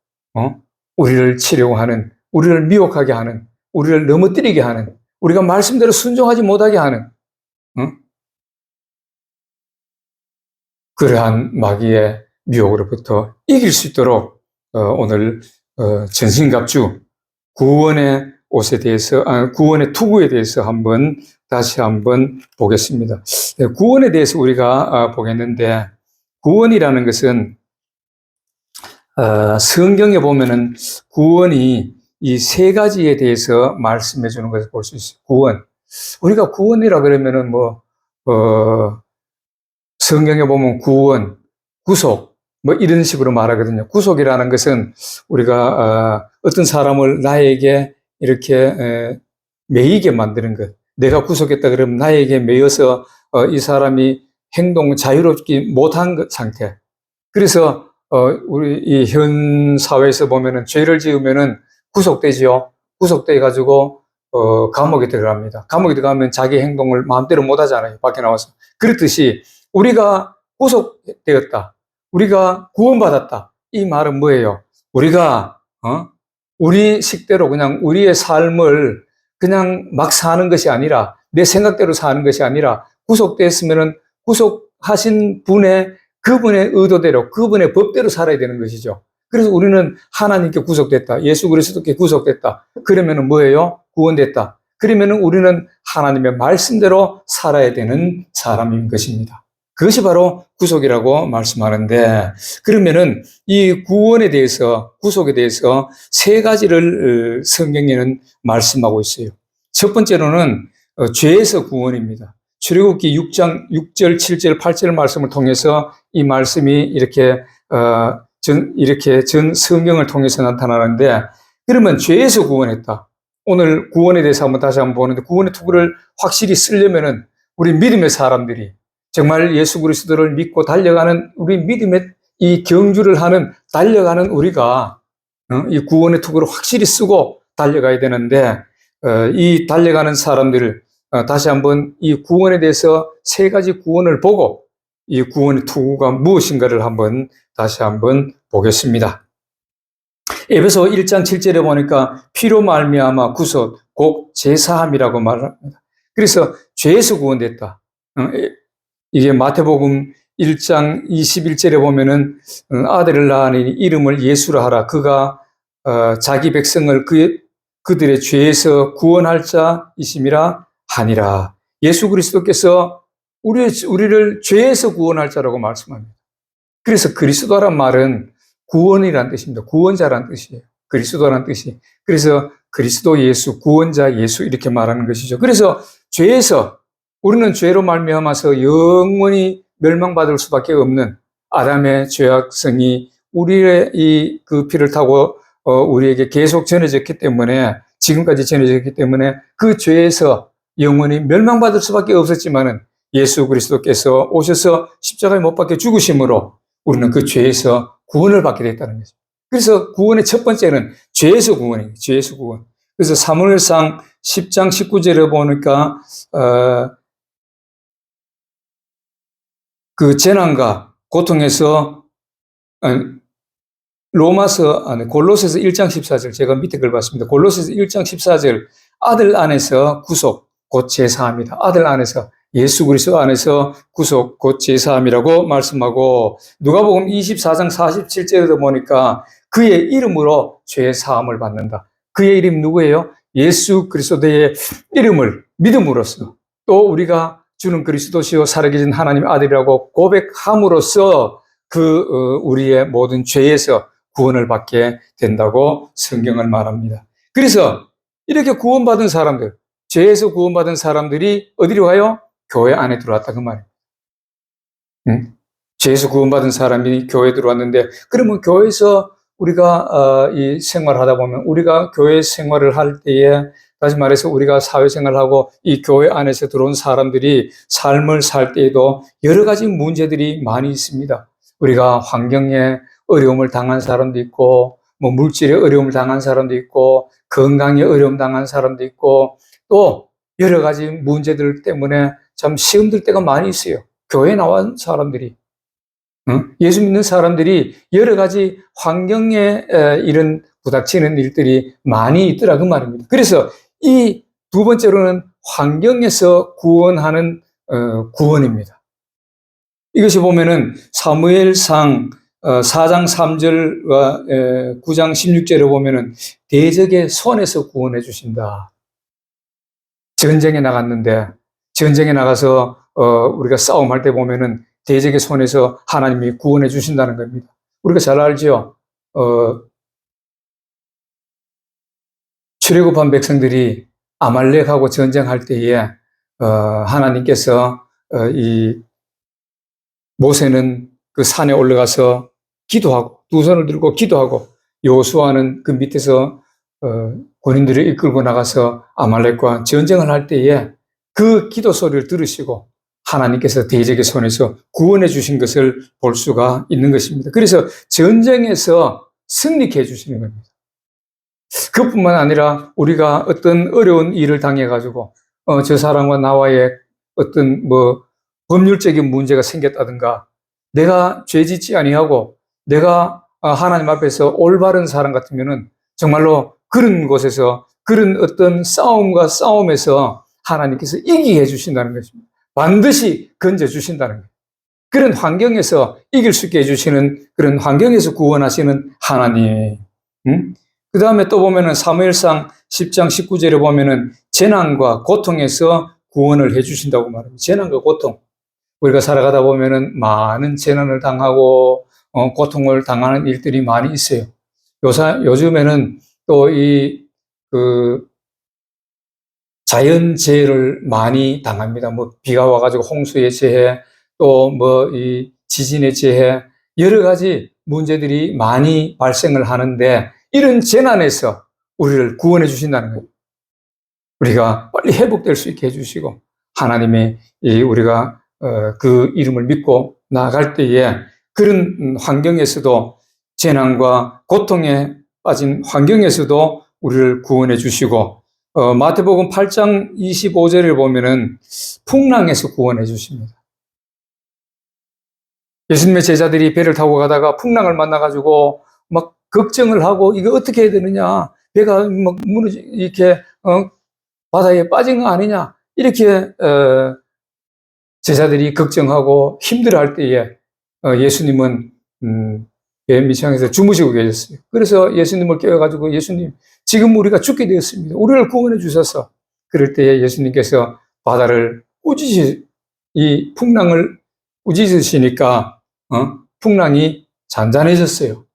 우리를 치려고 하는, 우리를 미혹하게 하는, 우리를 넘어뜨리게 하는, 우리가 말씀대로 순종하지 못하게 하는 그러한 마귀의 미혹으로부터 이길 수 있도록 오늘 전신갑주 구원의 옷에 대해서, 구원의 투구에 대해서 다시 한번 보겠습니다. 구원에 대해서 우리가 보겠는데, 구원이라는 것은 성경에 보면은 구원이 이 세 가지에 대해서 말씀해 주는 것을 볼 수 있어요. 구원. 우리가 구원이라 그러면은 성경에 보면 구원, 구속, 이런 식으로 말하거든요. 구속이라는 것은 우리가 어떤 사람을 나에게 이렇게 매이게 만드는 것. 내가 구속했다 그러면 나에게 매여서 이 사람이 행동 자유롭지 못한 상태. 그래서 우리 이 현 사회에서 보면은 죄를 지으면은 구속되지요. 구속돼 가지고 감옥에 들어갑니다. 감옥에 들어가면 자기 행동을 마음대로 못 하잖아요. 밖에 나와서. 그렇듯이 우리가 구속되었다. 우리가 구원받았다. 이 말은 뭐예요? 우리가 우리 식대로 그냥 우리의 삶을 그냥 막 사는 것이 아니라, 내 생각대로 사는 것이 아니라, 구속됐으면은 구속하신 그분의 의도대로, 그분의 법대로 살아야 되는 것이죠. 그래서 우리는 하나님께 구속됐다. 예수 그리스도께 구속됐다. 그러면은 뭐예요? 구원됐다. 그러면은 우리는 하나님의 말씀대로 살아야 되는 사람인 것입니다. 그것이 바로 구속이라고 말씀하는데, 그러면은 이 구원에 대해서, 구속에 대해서 세 가지를 성경에는 말씀하고 있어요. 첫 번째로는 죄에서 구원입니다. 출애굽기 6장 6절, 7절, 8절 말씀을 통해서 이 말씀이 이렇게 전 성경을 통해서 나타나는데, 그러면 죄에서 구원했다. 오늘 구원에 대해서 다시 한번 보는데, 구원의 투구를 확실히 쓰려면은 우리 믿음의 사람들이 정말 예수 그리스도를 믿고 달려가는, 우리 믿음의 이 경주를 달려가는 우리가 이 구원의 투구를 확실히 쓰고 달려가야 되는데, 이 달려가는 사람들을 다시 한번 이 구원에 대해서 세 가지 구원을 보고 이 구원의 투구가 무엇인가를 다시 한번 보겠습니다. 에베소 1장 7절에 보니까 피로 말미암아 구속, 곧 제사함이라고 말합니다. 그래서 죄에서 구원됐다. 이게 마태복음 1장 21절에 보면은 아들을 낳으니 이름을 예수라 하라. 그가 자기 백성을 그들의 죄에서 구원할 자이심이라 하니라. 예수 그리스도께서 우리를 죄에서 구원할 자라고 말씀합니다. 그래서 그리스도란 말은 구원이란 뜻입니다. 구원자란 뜻이에요. 그리스도란 뜻이. 그래서 그리스도 예수, 구원자 예수 이렇게 말하는 것이죠. 그래서 죄에서, 우리는 죄로 말미암아서 영원히 멸망받을 수밖에 없는 아담의 죄악성이 우리의 그 피를 타고 우리에게 계속 전해졌기 때문에, 지금까지 전해졌기 때문에 그 죄에서 영원히 멸망받을 수밖에 없었지만은 예수 그리스도께서 오셔서 십자가에 못 박혀 죽으심으로 우리는 그 죄에서 구원을 받게 됐다는 거죠. 그래서 구원의 첫 번째는 죄에서 구원이에요. 죄에서 구원. 그래서 사무엘상 10장 19절에 보니까 그 재난과 고통에서 골로새서 1장 14절, 제가 밑에 걸 봤습니다. 골로새서 1장 14절, 아들 안에서 구속, 곧 제사함이다. 아들 안에서, 예수 그리스도 안에서 구속, 곧 제사함이라고 말씀하고, 누가복음 24장 47절에도 보니까 그의 이름으로 죄 사함을 받는다. 그의 이름 누구예요? 예수 그리스도의 이름을 믿음으로써, 또 우리가 주는 그리스도시요 살아계신 하나님의 아들이라고 고백함으로써 우리의 모든 죄에서 구원을 받게 된다고 성경은 말합니다. 그래서 이렇게 구원받은 사람들, 죄에서 구원받은 사람들이 어디로 가요? 교회 안에 들어왔다 그 말이에요. 죄에서 구원받은 사람이 교회에 들어왔는데, 그러면 교회에서 우리가 이 생활하다 보면, 우리가 교회 생활을 할 때에, 다시 말해서 우리가 사회생활하고 이 교회 안에서 들어온 사람들이 삶을 살 때에도 여러 가지 문제들이 많이 있습니다. 우리가 환경에 어려움을 당한 사람도 있고, 물질에 어려움을 당한 사람도 있고, 건강에 어려움 당한 사람도 있고, 또 여러 가지 문제들 때문에 참 시험들 때가 많이 있어요. 교회 나온 사람들이, 예수 믿는 사람들이 여러 가지 환경에 이런 부닥치는 일들이 많이 있더라 그 말입니다. 그래서 이 두 번째로는 환경에서 구원하는 구원입니다. 이것이 보면은 사무엘상 4장 3절과 9장 16절에 보면은 대적의 손에서 구원해 주신다. 전쟁에 나갔는데 전쟁에 나가서 우리가 싸움할 때 보면은 대적의 손에서 하나님이 구원해 주신다는 겁니다. 우리가 잘 알죠. 출애굽한 백성들이 아말렉하고 전쟁할 때에 하나님께서 이 모세는 그 산에 올라가서 기도하고 두 손을 들고 기도하고 여호수아는 그 밑에서 군인들을 이끌고 나가서 아말렉과 전쟁을 할 때에 그 기도 소리를 들으시고 하나님께서 대적의 손에서 구원해 주신 것을 볼 수가 있는 것입니다. 그래서 전쟁에서 승리케 해주시는 겁니다. 그뿐만 아니라 우리가 어떤 어려운 일을 당해가지고 저 사람과 나와의 어떤 법률적인 문제가 생겼다든가 내가 죄짓지 아니하고 내가 하나님 앞에서 올바른 사람 같으면은 정말로 그런 곳에서 그런 어떤 싸움에서 하나님께서 이기게 해주신다는 것입니다. 반드시 건져주신다는 거예요. 그런 환경에서 이길 수 있게 해주시는 그런 환경에서 구원하시는 하나님. 그 다음에 또 보면은 사무엘상 10장 19절에 보면은 재난과 고통에서 구원을 해주신다고 말합니다. 재난과 고통. 우리가 살아가다 보면은 많은 재난을 당하고 고통을 당하는 일들이 많이 있어요. 요즘에는 또 자연재해를 많이 당합니다. 비가 와가지고 홍수의 재해, 또 이 지진의 재해, 여러 가지 문제들이 많이 발생을 하는데 이런 재난에서 우리를 구원해 주신다는 거예요. 우리가 빨리 회복될 수 있게 해주시고 하나님의 우리가 그 이름을 믿고 나아갈 때에 그런 환경에서도 재난과 고통에 빠진 환경에서도 우리를 구원해 주시고 마태복음 8장 25절을 보면은 풍랑에서 구원해 주십니다. 예수님의 제자들이 배를 타고 가다가 풍랑을 만나가지고 막 걱정을 하고 이거 어떻게 해야 되느냐, 배가 막 이렇게 바다에 빠진 거 아니냐, 이렇게 제자들이 걱정하고 힘들어할 때에 예수님은 배 밑창에서 주무시고 계셨어요. 그래서 예수님을 깨워가지고 예수님, 지금 우리가 죽게 되었습니다. 우리를 구원해 주셔서. 그럴 때에 예수님께서 바다를 이 풍랑을 꾸짖으시니까 풍랑이 잔잔해졌어요.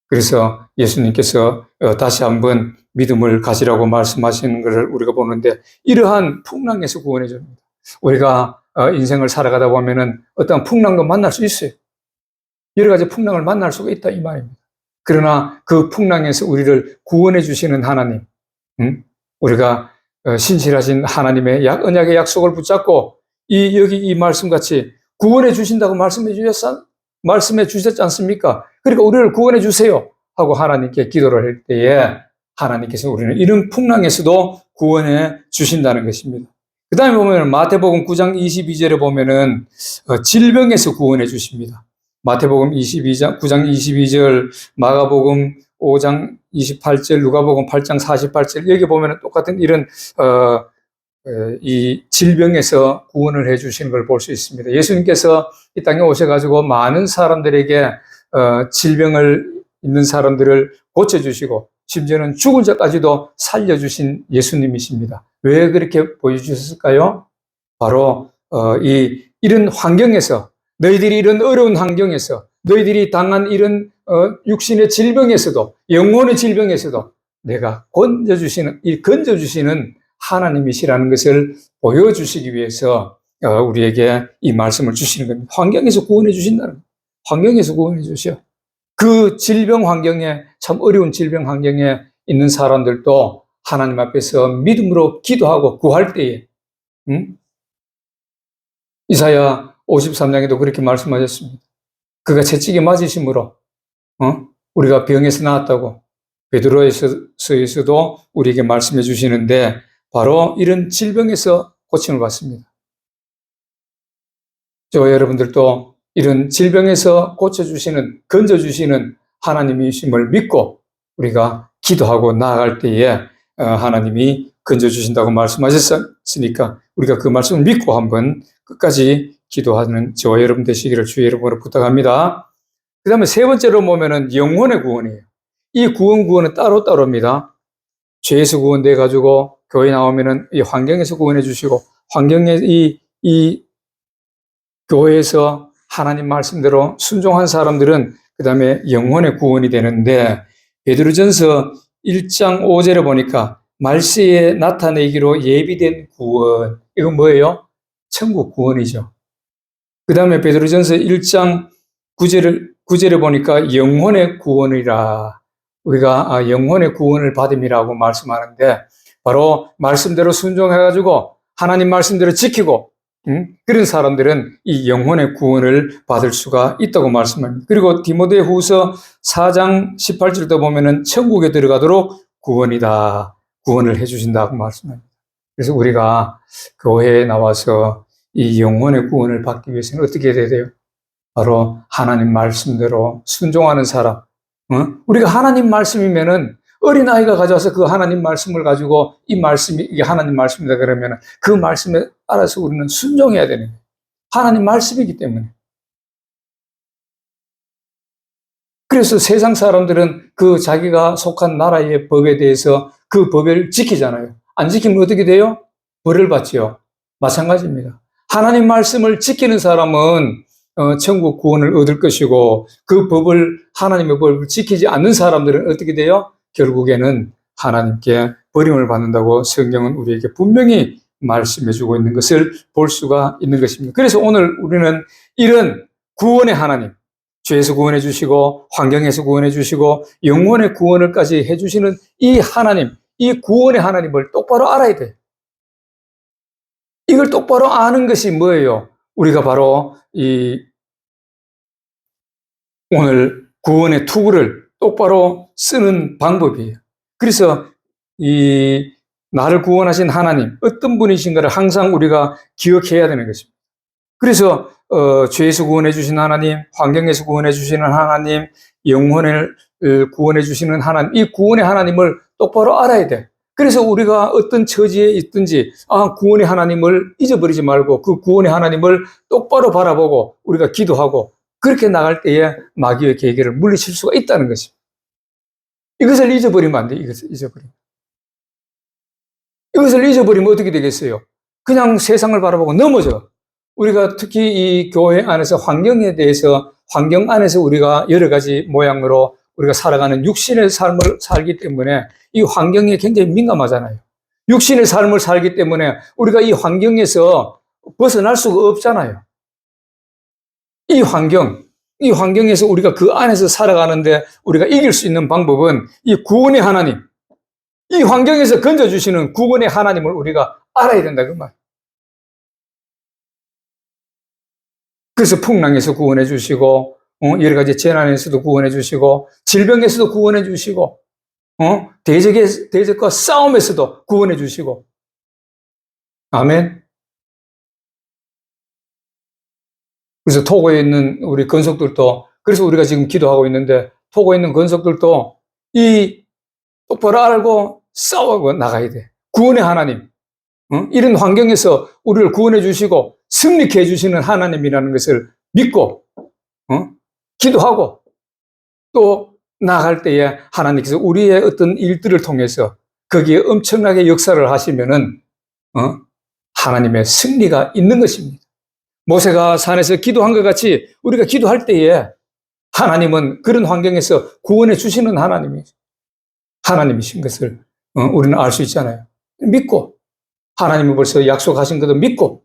그래서 예수님께서 다시 한번 믿음을 가지라고 말씀하시는 것을 우리가 보는데 이러한 풍랑에서 구원해 줍니다. 우리가 인생을 살아가다 보면은 어떤 풍랑도 만날 수 있어요. 여러 가지 풍랑을 만날 수가 있다 이 말입니다. 그러나 그 풍랑에서 우리를 구원해 주시는 하나님, 우리가 신실하신 하나님의 언약의 약속을 붙잡고 여기 이 말씀같이 구원해 주신다고 말씀해 주셨지 않습니까? 그러니까 우리를 구원해 주세요 하고 하나님께 기도를 할 때에 하나님께서 우리는 이런 풍랑에서도 구원해 주신다는 것입니다. 그 다음에 보면 마태복음 9장 22절에 보면은 질병에서 구원해 주십니다. 마태복음 9장 22절, 마가복음 5장 28절, 누가복음 8장 48절, 여기 보면은 똑같은 이런 이 질병에서 구원을 해 주시는 걸 볼 수 있습니다. 예수님께서 이 땅에 오셔가지고 많은 사람들에게 질병을 있는 사람들을 고쳐주시고 심지어는 죽은 자까지도 살려주신 예수님이십니다. 왜 그렇게 보여주셨을까요? 바로 이런 환경에서, 너희들이 이런 어려운 환경에서, 너희들이 당한 이런 육신의 질병에서도, 영혼의 질병에서도 내가 건져주시는 하나님이시라는 것을 보여주시기 위해서 우리에게 이 말씀을 주시는 겁니다. 환경에서 구원해 주신다는 거예요. 환경에서 구원해 주셔. 그 질병 환경에, 참 어려운 질병 환경에 있는 사람들도 하나님 앞에서 믿음으로 기도하고 구할 때에, 이사야 53장에도 그렇게 말씀하셨습니다. 그가 채찍에 맞으심으로 우리가 병에서 나았다고 베드로에서도 우리에게 말씀해 주시는데, 바로 이런 질병에서 고침을 받습니다. 저와 여러분들도 이런 질병에서 고쳐주시는, 건져주시는 하나님이심을 믿고 우리가 기도하고 나아갈 때에 하나님이 건져주신다고 말씀하셨으니까 우리가 그 말씀을 믿고 한번 끝까지 기도하는 저와 여러분 되시기를 주의 이름으로 부탁합니다. 그 다음에 세 번째로 보면은 영혼의 구원이에요. 이 구원은 따로따로입니다. 죄에서 구원돼 가지고 교회 나오면은 이 환경에서 구원해 주시고, 환경에 이 교회에서 하나님 말씀대로 순종한 사람들은 그 다음에 영혼의 구원이 되는데, 베드로전서 1장 5절에 보니까 말세에 나타내기로 예비된 구원, 이건 뭐예요? 천국 구원이죠. 그 다음에 베드로전서 1장 9절에 보니까 영혼의 구원이라, 우리가 영혼의 구원을 받음이라고 말씀하는데, 바로 말씀대로 순종해가지고 하나님 말씀대로 지키고 그런 사람들은 이 영혼의 구원을 받을 수가 있다고 말씀합니다. 그리고 디모데후서 4장 18절도 보면은 천국에 들어가도록 구원이다, 구원을 해주신다고 말씀합니다. 그래서 우리가 교회에 나와서 이 영혼의 구원을 받기 위해서는 어떻게 해야 돼요? 바로 하나님 말씀대로 순종하는 사람. 우리가 하나님 말씀이면은 어린아이가 가져와서 그 하나님 말씀을 가지고 이 말씀이 이게 하나님 말씀이다 그러면 그 말씀에 따라서 우리는 순종해야 되는 거예요. 하나님 말씀이기 때문에. 그래서 세상 사람들은 그 자기가 속한 나라의 법에 대해서 그 법을 지키잖아요. 안 지키면 어떻게 돼요? 벌을 받지요. 마찬가지입니다. 하나님 말씀을 지키는 사람은 천국 구원을 얻을 것이고, 그 법을, 하나님의 법을 지키지 않는 사람들은 어떻게 돼요? 결국에는 하나님께 버림을 받는다고 성경은 우리에게 분명히 말씀해주고 있는 것을 볼 수가 있는 것입니다. 그래서 오늘 우리는 이런 구원의 하나님, 죄에서 구원해 주시고 환경에서 구원해 주시고 영혼의 구원을까지 해주시는 이 하나님, 이 구원의 하나님을 똑바로 알아야 돼요. 이걸 똑바로 아는 것이 뭐예요? 우리가 바로 오늘 구원의 투구를 똑바로 쓰는 방법이에요. 그래서 나를 구원하신 하나님, 어떤 분이신가를 항상 우리가 기억해야 되는 것입니다. 그래서 죄에서 구원해 주신 하나님, 환경에서 구원해 주시는 하나님, 영혼을 구원해 주시는 하나님, 이 구원의 하나님을 똑바로 알아야 돼. 그래서 우리가 어떤 처지에 있든지 구원의 하나님을 잊어버리지 말고 그 구원의 하나님을 똑바로 바라보고 우리가 기도하고 그렇게 나갈 때에 마귀의 계계를 물리칠 수가 있다는 것입니다. 이것을 잊어버리면 안 돼. 이것을 잊어버리면 어떻게 되겠어요? 그냥 세상을 바라보고 넘어져. 우리가 특히 이 교회 안에서 환경에 대해서, 환경 안에서 우리가 여러 가지 모양으로 우리가 살아가는 육신의 삶을 살기 때문에 이 환경에 굉장히 민감하잖아요. 육신의 삶을 살기 때문에 우리가 이 환경에서 벗어날 수가 없잖아요. 이 환경에서 우리가 그 안에서 살아가는데 우리가 이길 수 있는 방법은 이 구원의 하나님, 이 환경에서 건져주시는 구원의 하나님을 우리가 알아야 된다, 그 말. 그래서 풍랑에서 구원해 주시고, 여러 가지 재난에서도 구원해 주시고, 질병에서도 구원해 주시고, 대적과 싸움에서도 구원해 주시고. 아멘. 그래서 토고에 있는 우리 건석들도, 그래서 우리가 지금 기도하고 있는데, 토고에 있는 건석들도 이 똑바로 알고 싸우고 나가야 돼. 구원의 하나님. 이런 환경에서 우리를 구원해 주시고 승리케 해주시는 하나님이라는 것을 믿고 기도하고 또 나아갈 때에 하나님께서 우리의 어떤 일들을 통해서 거기에 엄청나게 역사를 하시면은 하나님의 승리가 있는 것입니다. 모세가 산에서 기도한 것 같이 우리가 기도할 때에 하나님은 그런 환경에서 구원해 주시는 하나님이신 것을 우리는 알 수 있잖아요. 믿고 하나님이 벌써 약속하신 것도 믿고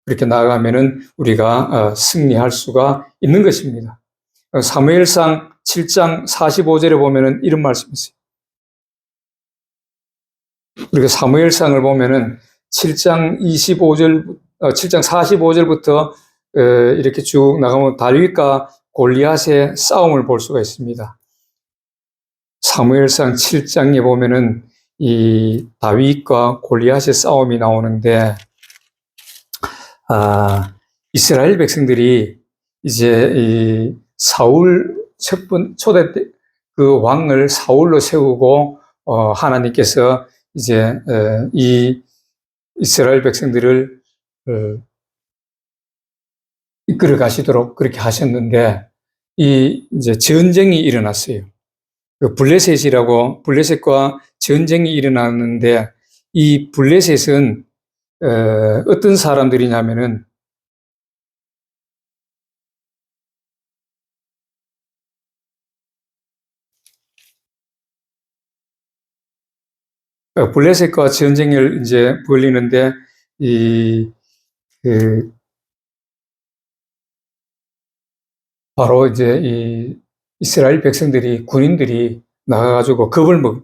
그렇게 나아가면은 우리가 승리할 수가 있는 것입니다. 사무엘상 7장 45절에 보면은 이런 말씀이 있어요. 우리가 사무엘상을 보면은 7장 45절부터 이렇게 쭉 나가면 다윗과 골리앗의 싸움을 볼 수가 있습니다. 사무엘상 7장에 보면은 이 다윗과 골리앗의 싸움이 나오는데, 이스라엘 백성들이 이제 이 사울 초대 때 그 왕을 사울로 세우고, 하나님께서 이제 이 이스라엘 백성들을 이끌어 가시도록 그렇게 하셨는데, 이 이제 전쟁이 일어났어요. 그 블레셋과 전쟁이 일어났는데, 이 블레셋은 어떤 사람들이냐면은 블레셋과 전쟁이 이제 벌리는데, 이 그 바로 이제 이 이스라엘 백성들이 군인들이 나가가지고 겁을 먹었어요.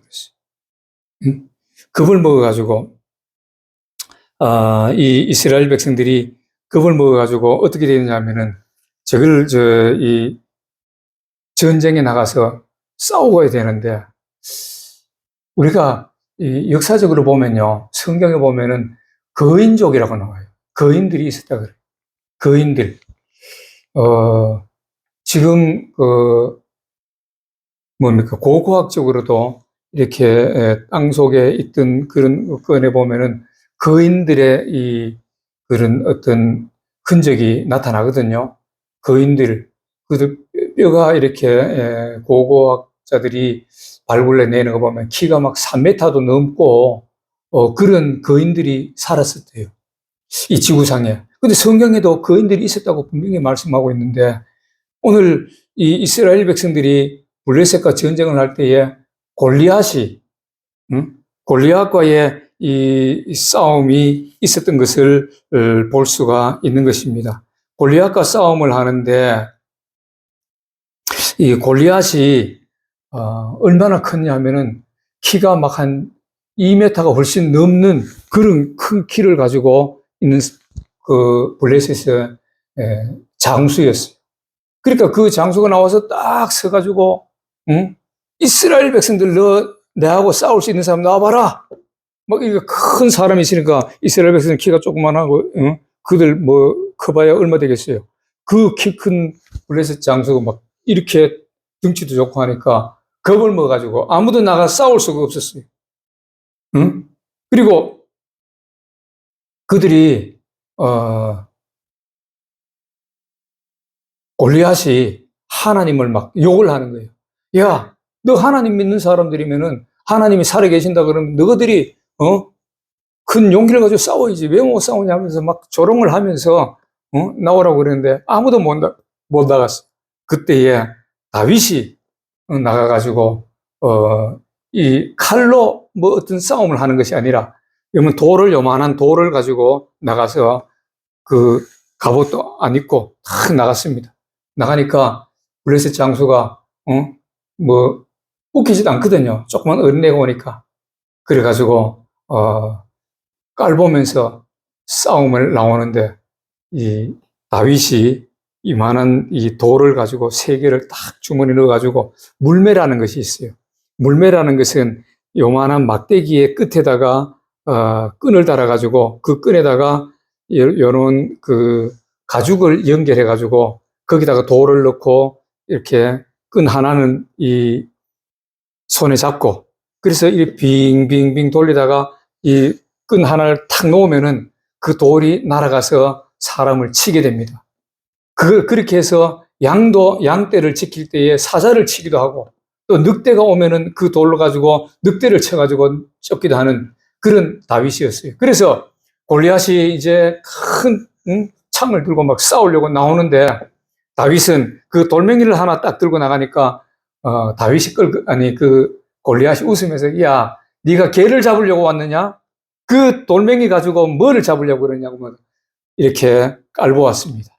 겁을 먹어가지고 이 이스라엘 백성들이 겁을 먹어가지고 어떻게 되느냐면은 이 전쟁에 나가서 싸워야 되는데, 우리가 이 역사적으로 보면요, 성경에 보면은 거인족이라고 나와요. 거인들이 있었다 그래요. 거인들. 지금 고고학적으로도 이렇게 땅 속에 있던 그런 건에 보면은 거인들의 이 그런 어떤 흔적이 나타나거든요. 거인들, 그들 뼈가 이렇게 고고학자들이 발굴해내는 거 보면 키가 막 3m도 넘고 그런 거인들이 살았었대요. 이 지구상에. 근데 성경에도 거인들이 있었다고 분명히 말씀하고 있는데, 오늘 이 이스라엘 백성들이 블레셋과 전쟁을 할 때에 골리앗이, 골리앗과의 이 싸움이 있었던 것을 볼 수가 있는 것입니다. 골리앗과 싸움을 하는데, 이 골리앗이 얼마나 컸냐면은 키가 막 한 2m가 훨씬 넘는 그런 큰 키를 가지고 있는 그 블레셋의 장수였어요. 그러니까 그 장수가 나와서 딱 서가지고, 응? 이스라엘 백성들, 내하고 싸울 수 있는 사람 나와봐라! 막 이거 큰 사람이 있으니까 이스라엘 백성들 키가 조그만하고, 응? 그들 뭐 커봐야 얼마 되겠어요. 그 키 큰 블레셋 장수가 막 이렇게 등치도 좋고 하니까 겁을 먹어가지고 아무도 나가 싸울 수가 없었어요. 응? 그리고 그들이, 골리앗이 하나님을 막 욕을 하는 거예요. 야, 너 하나님 믿는 사람들이면은 하나님이 살아계신다 그러면 너희들이, 큰 용기를 가지고 싸워야지. 왜 못 싸우냐 하면서 막 조롱을 하면서, 나오라고 그랬는데 아무도 못 나갔어. 그때에 다윗이 나가가지고, 이 칼로 뭐 어떤 싸움을 하는 것이 아니라, 그러면 요만한 돌을 가지고 나가서 그 갑옷도 안 입고 탁 나갔습니다. 나가니까 블레셋 장수가, 뭐, 웃기지도 않거든요. 조그만 어린애가 오니까. 그래가지고, 깔보면서 싸움을 나오는데, 이 다윗이 이만한 이 돌을 가지고 3개를 딱 주머니에 넣어가지고 물매라는 것이 있어요. 물매라는 것은 요만한 막대기의 끝에다가 끈을 달아가지고 그 끈에다가 요런 그 가죽을 연결해가지고 거기다가 돌을 넣고 이렇게 끈 하나는 이 손에 잡고, 그래서 이 빙빙빙 돌리다가 이 끈 하나를 탁 놓으면은 그 돌이 날아가서 사람을 치게 됩니다. 그렇게 해서 양떼를 지킬 때에 사자를 치기도 하고, 또 늑대가 오면은 그 돌로 가지고 늑대를 쳐가지고 쫓기도 하는 그런 다윗이었어요. 그래서 골리앗이 이제 큰 창을 들고 막 싸우려고 나오는데, 다윗은 그 돌멩이를 하나 딱 들고 나가니까 그 골리앗이 웃으면서, 야, 네가 개를 잡으려고 왔느냐? 그 돌멩이 가지고 뭐를 잡으려고 그러냐고 이렇게 깔보았습니다.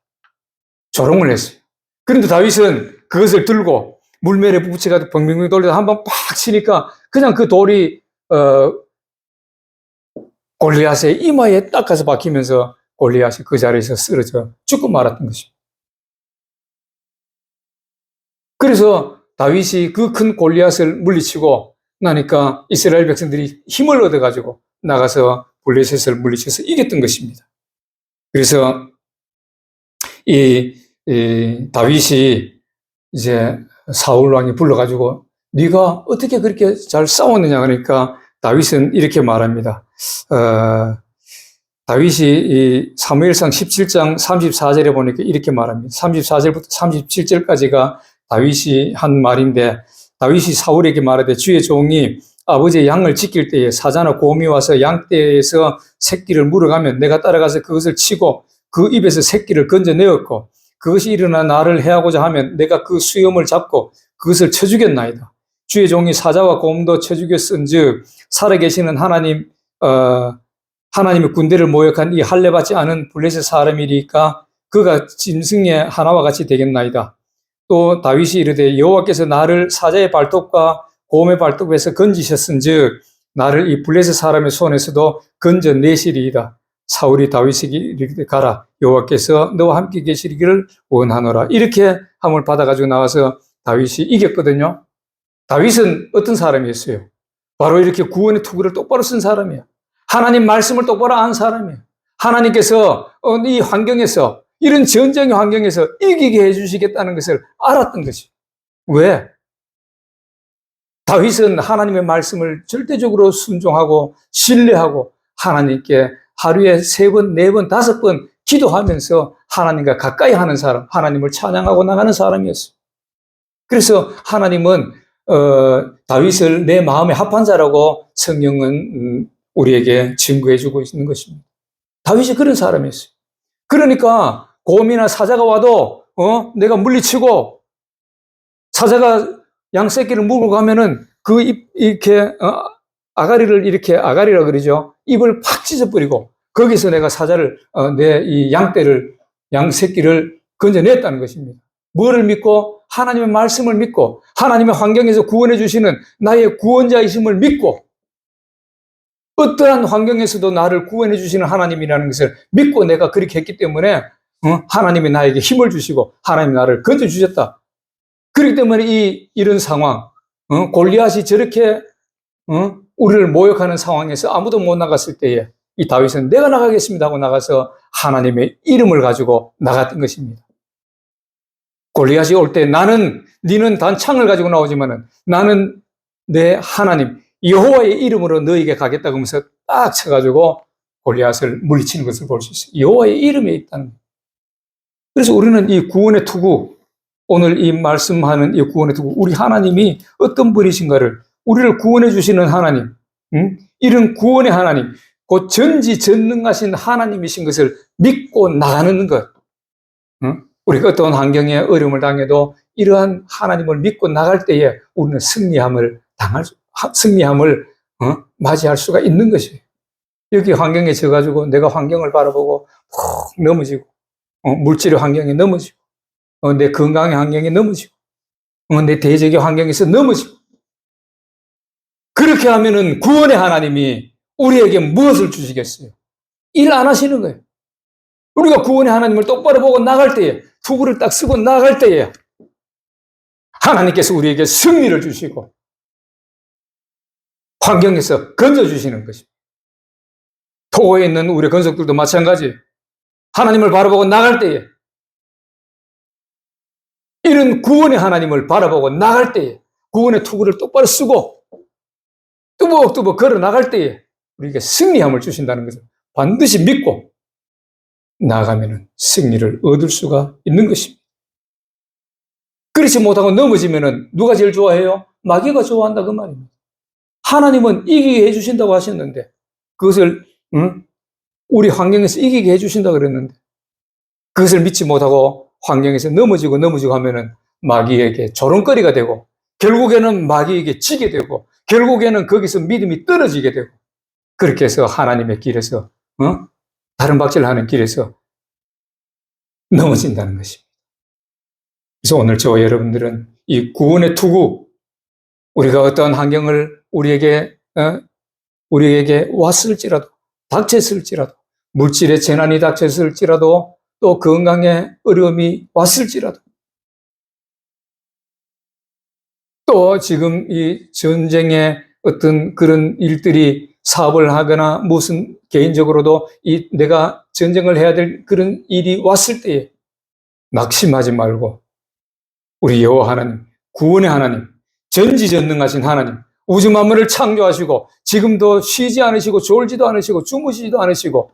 조롱을 했어요. 그런데 다윗은 그것을 들고 물매에 붙여가지고 벙벙벙 돌려서 한번 팍 치니까 그냥 그 돌이 골리앗의 이마에 딱 가서 박히면서 골리앗이 그 자리에서 쓰러져 죽고 말았던 것입니다. 그래서 다윗이 그 큰 골리앗을 물리치고 나니까 이스라엘 백성들이 힘을 얻어가지고 나가서 블레셋을 물리쳐서 이겼던 것입니다. 그래서 이 다윗이 이제 사울 왕이 불러가지고 네가 어떻게 그렇게 잘 싸웠느냐 그러니까 다윗은 이렇게 말합니다. 다윗이 이 사무엘상 17장 34절에 보니까 이렇게 말합니다. 34절부터 37절까지가 다윗이 한 말인데 다윗이 사울에게 말하되 주의 종이 아버지의 양을 지킬 때에 사자나 곰이 와서 양떼에서 새끼를 물어가면 내가 따라가서 그것을 치고 그 입에서 새끼를 건져내었고 그것이 일어나 나를 해하고자 하면 내가 그 수염을 잡고 그것을 쳐 죽였나이다. 주의 종이 사자와 곰도 쳐 죽였은즉 살아계시는 하나님의 군대를 모욕한 이 할례받지 않은 블레셋 사람이니까 그가 짐승의 하나와 같이 되겠나이다. 또 다윗이 이르되 여호와께서 나를 사자의 발톱과 곰의 발톱에서 건지셨은즉 나를 이 블레셋 사람의 손에서도 건져내시리이다. 사울이 다윗에게 이르되 가라 여호와께서 너와 함께 계시기를 원하노라. 이렇게 함을 받아가지고 나와서 다윗이 이겼거든요. 다윗은 어떤 사람이었어요? 바로 이렇게 구원의 투구를 똑바로 쓴 사람이에요. 하나님 말씀을 똑바로 안 사람이에요. 하나님께서 이 환경에서 이런 전쟁의 환경에서 이기게 해주시겠다는 것을 알았던 것이죠. 왜? 다윗은 하나님의 말씀을 절대적으로 순종하고 신뢰하고 하나님께 하루에 3번, 4번, 5번 기도하면서 하나님과 가까이 하는 사람, 하나님을 찬양하고 나가는 사람이었어요. 그래서 하나님은 다윗을 내 마음에 합한 자라고 성경은 우리에게 증거해주고 있는 것입니다. 다윗이 그런 사람이었어요. 그러니까 곰이나 사자가 와도 내가 물리치고 사자가 양새끼를 물고 가면은 그 이렇게 아가리를 이렇게 아가리라 그러죠. 입을 팍 찢어버리고 거기서 내가 사자를 내 이 양새끼를 건져냈다는 것입니다. 뭐를 믿고 하나님의 말씀을 믿고 하나님의 환경에서 구원해 주시는 나의 구원자이심을 믿고 어떠한 환경에서도 나를 구원해 주시는 하나님이라는 것을 믿고 내가 그렇게 했기 때문에 하나님이 나에게 힘을 주시고 하나님이 나를 건져 주셨다. 그렇기 때문에 이런 상황, 골리앗이 저렇게 우리를 모욕하는 상황에서 아무도 못 나갔을 때에 이 다윗은 내가 나가겠습니다 하고 나가서 하나님의 이름을 가지고 나갔던 것입니다. 골리앗이 올 때 니는 단 창을 가지고 나오지만은 나는 내 하나님 여호와의 이름으로 너에게 가겠다고 하면서 딱 쳐가지고 골리앗을 물리치는 것을 볼 수 있어요. 여호와의 이름에 있다는 거예요. 그래서 우리는 이 구원의 투구, 오늘 이 말씀하는 이 구원의 투구, 우리 하나님이 어떤 분이신가를 우리를 구원해 주시는 하나님, 이런 구원의 하나님, 곧 전지전능하신 하나님이신 것을 믿고 나가는 것. 우리가 어떤 환경에 어려움을 당해도 이러한 하나님을 믿고 나갈 때에 우리는 승리함을 맞이할 수가 있는 것이에요. 여기 환경에 져가지고 내가 환경을 바라보고 푹 넘어지고, 물질의 환경에 넘어지고, 내 건강의 환경에 넘어지고, 내 대적의 환경에서 넘어지고. 그렇게 하면은 구원의 하나님이 우리에게 무엇을 주시겠어요? 일 안 하시는 거예요. 우리가 구원의 하나님을 똑바로 보고 나갈 때에, 투구를 딱 쓰고 나갈 때에 하나님께서 우리에게 승리를 주시고 환경에서 건져주시는 것입니다. 토고에 있는 우리 건석들도 마찬가지. 하나님을 바라보고 나갈 때에 이런 구원의 하나님을 바라보고 나갈 때에 구원의 투구를 똑바로 쓰고 뚜벅뚜벅 걸어 나갈 때에 우리에게 승리함을 주신다는 것을 반드시 믿고 나아가면 승리를 얻을 수가 있는 것입니다. 그렇지 못하고 넘어지면 누가 제일 좋아해요? 마귀가 좋아한다 그 말입니다. 하나님은 이기게 해주신다고 하셨는데 그것을 우리 환경에서 이기게 해주신다고 그랬는데 그것을 믿지 못하고 환경에서 넘어지고 하면은 마귀에게 조롱거리가 되고 결국에는 마귀에게 지게 되고 결국에는 거기서 믿음이 떨어지게 되고 그렇게 해서 하나님의 길에서 다른 박질하는 길에서 넘어진다는 것입니다. 그래서 오늘 저와 여러분들은 이 구원의 투구, 우리가 어떠한 환경을 우리에게 왔을지라도, 닥쳤을지라도, 물질의 재난이 닥쳤을지라도, 또 건강에 어려움이 왔을지라도, 또 지금 이 전쟁의 어떤 그런 일들이 사업을 하거나 무슨 개인적으로도 내가 전쟁을 해야 될 그런 일이 왔을 때에 낙심하지 말고 우리 여호와 하나님, 구원의 하나님, 전지전능하신 하나님, 우주 만물을 창조하시고 지금도 쉬지 않으시고 졸지도 않으시고 주무시지도 않으시고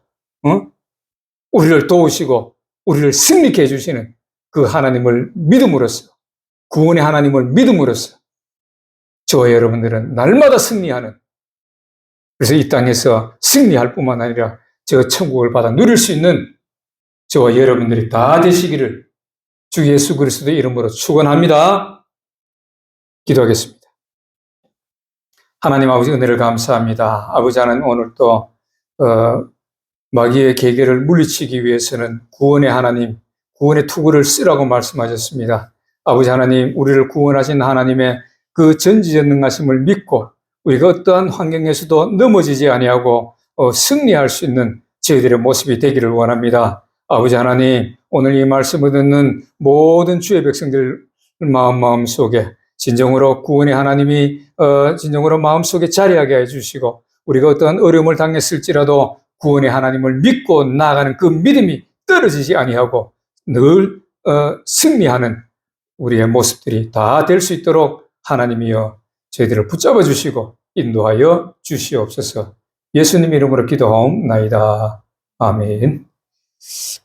우리를 도우시고 우리를 승리케 해주시는 그 하나님을 믿음으로써, 구원의 하나님을 믿음으로써 저와 여러분들은 날마다 승리하는, 그래서 이 땅에서 승리할 뿐만 아니라 저 천국을 받아 누릴 수 있는 저와 여러분들이 다 되시기를 주 예수 그리스도의 이름으로 축원합니다. 기도하겠습니다. 하나님 아버지, 은혜를 감사합니다. 아버지 하나님, 오늘 또 마귀의 계계를 물리치기 위해서는 구원의 하나님, 구원의 투구를 쓰라고 말씀하셨습니다. 아버지 하나님, 우리를 구원하신 하나님의 그 전지전능하심을 믿고 우리가 어떠한 환경에서도 넘어지지 아니하고 승리할 수 있는 저희들의 모습이 되기를 원합니다. 아버지 하나님, 오늘 이 말씀을 듣는 모든 주의 백성들 마음속에 진정으로 구원의 하나님이 진정으로 마음속에 자리하게 해주시고, 우리가 어떠한 어려움을 당했을지라도 구원의 하나님을 믿고 나아가는 그 믿음이 떨어지지 아니하고 늘 승리하는 우리의 모습들이 다 될 수 있도록 하나님이여 저희들을 붙잡아 주시고 인도하여 주시옵소서. 예수님 이름으로 기도하옵나이다. 아멘.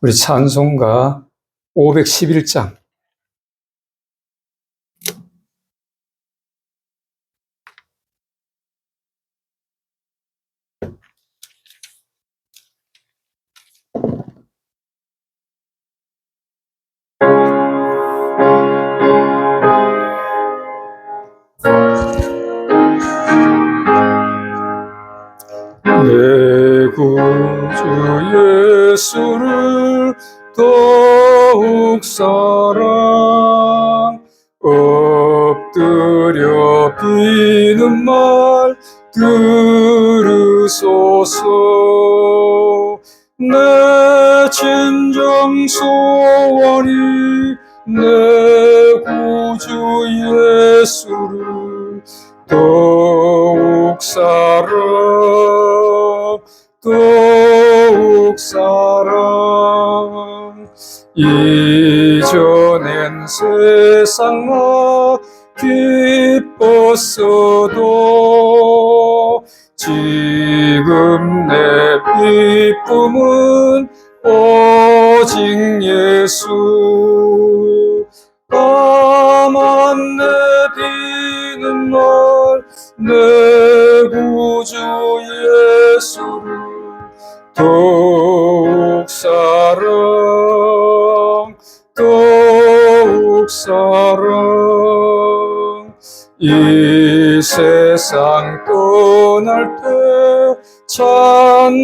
우리 찬송가 511장 내 구주 예수를 더욱 사랑, 엎드려 비는 말 들으소서. 내 진정 소원이 내 구주 예수를 더욱 사랑. 이전엔 세상 나 기뻤어도 지금 내 기쁨은 오직 예수. 다만 내 비는 날 내 구주 예수를 더욱 사랑. 이 세상 떠날 때 찬양하고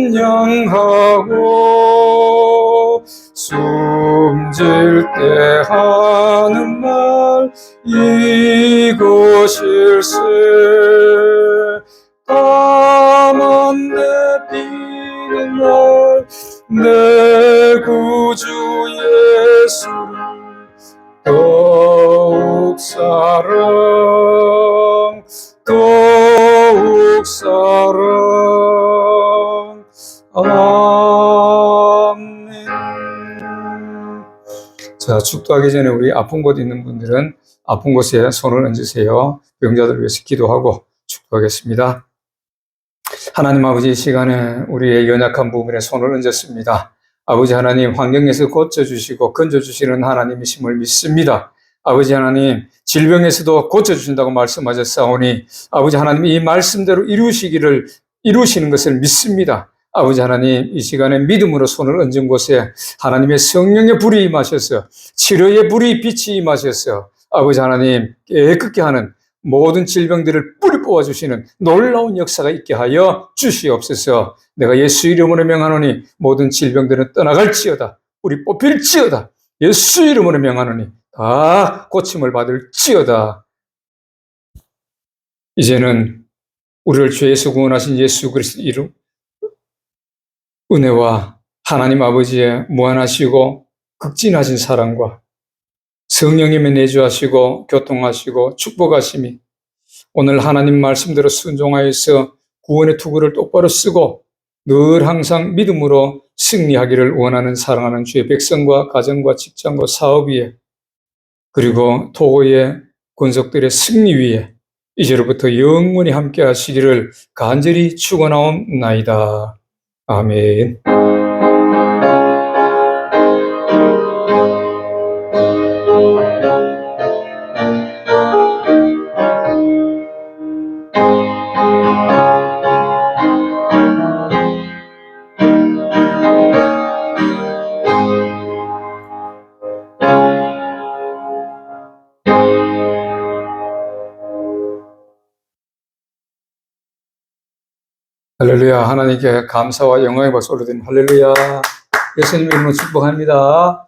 숨질 때 하는 말 이것일세. 다만 내 비는 날 내 구주 예수를 더욱 사랑. 아멘. 자, 축도하기 전에 우리 아픈 곳 있는 분들은 아픈 곳에 손을 얹으세요. 병자들을 위해서 기도하고 축도하겠습니다. 하나님 아버지, 이 시간에 우리의 연약한 부분에 손을 얹었습니다. 아버지 하나님, 환경에서 고쳐주시고 건져주시는 하나님이심을 믿습니다. 아버지 하나님, 질병에서도 고쳐주신다고 말씀하셨사오니 아버지 하나님, 이 말씀대로 이루시는 것을 믿습니다. 아버지 하나님, 이 시간에 믿음으로 손을 얹은 곳에 하나님의 성령의 불이 임하셔서 치료의 불이 빛이 임하셔서 아버지 하나님, 깨끗게 하는 모든 질병들을 뿌리 뽑아주시는 놀라운 역사가 있게 하여 주시옵소서. 내가 예수 이름으로 명하노니 모든 질병들은 떠나갈지어다. 뿌리 뽑힐지어다. 예수 이름으로 명하노니 다 고침을 받을지어다. 이제는 우리를 죄에서 구원하신 예수 그리스도 이름 은혜와 하나님 아버지의 무한하시고 극진하신 사랑과 성령님의 내주하시고 교통하시고 축복하심이 오늘 하나님 말씀대로 순종하여서 구원의 투구를 똑바로 쓰고 늘 항상 믿음으로 승리하기를 원하는 사랑하는 주의 백성과 가정과 직장과 사업 위에 그리고 토고의 권속들의 승리 위에 이제로부터 영원히 함께 하시기를 간절히 축원하옵나이다. 아멘. 할렐루야. 하나님께 감사와 영광의 박수 올려드립니다. 할렐루야. 예수님 이름으로 축복합니다.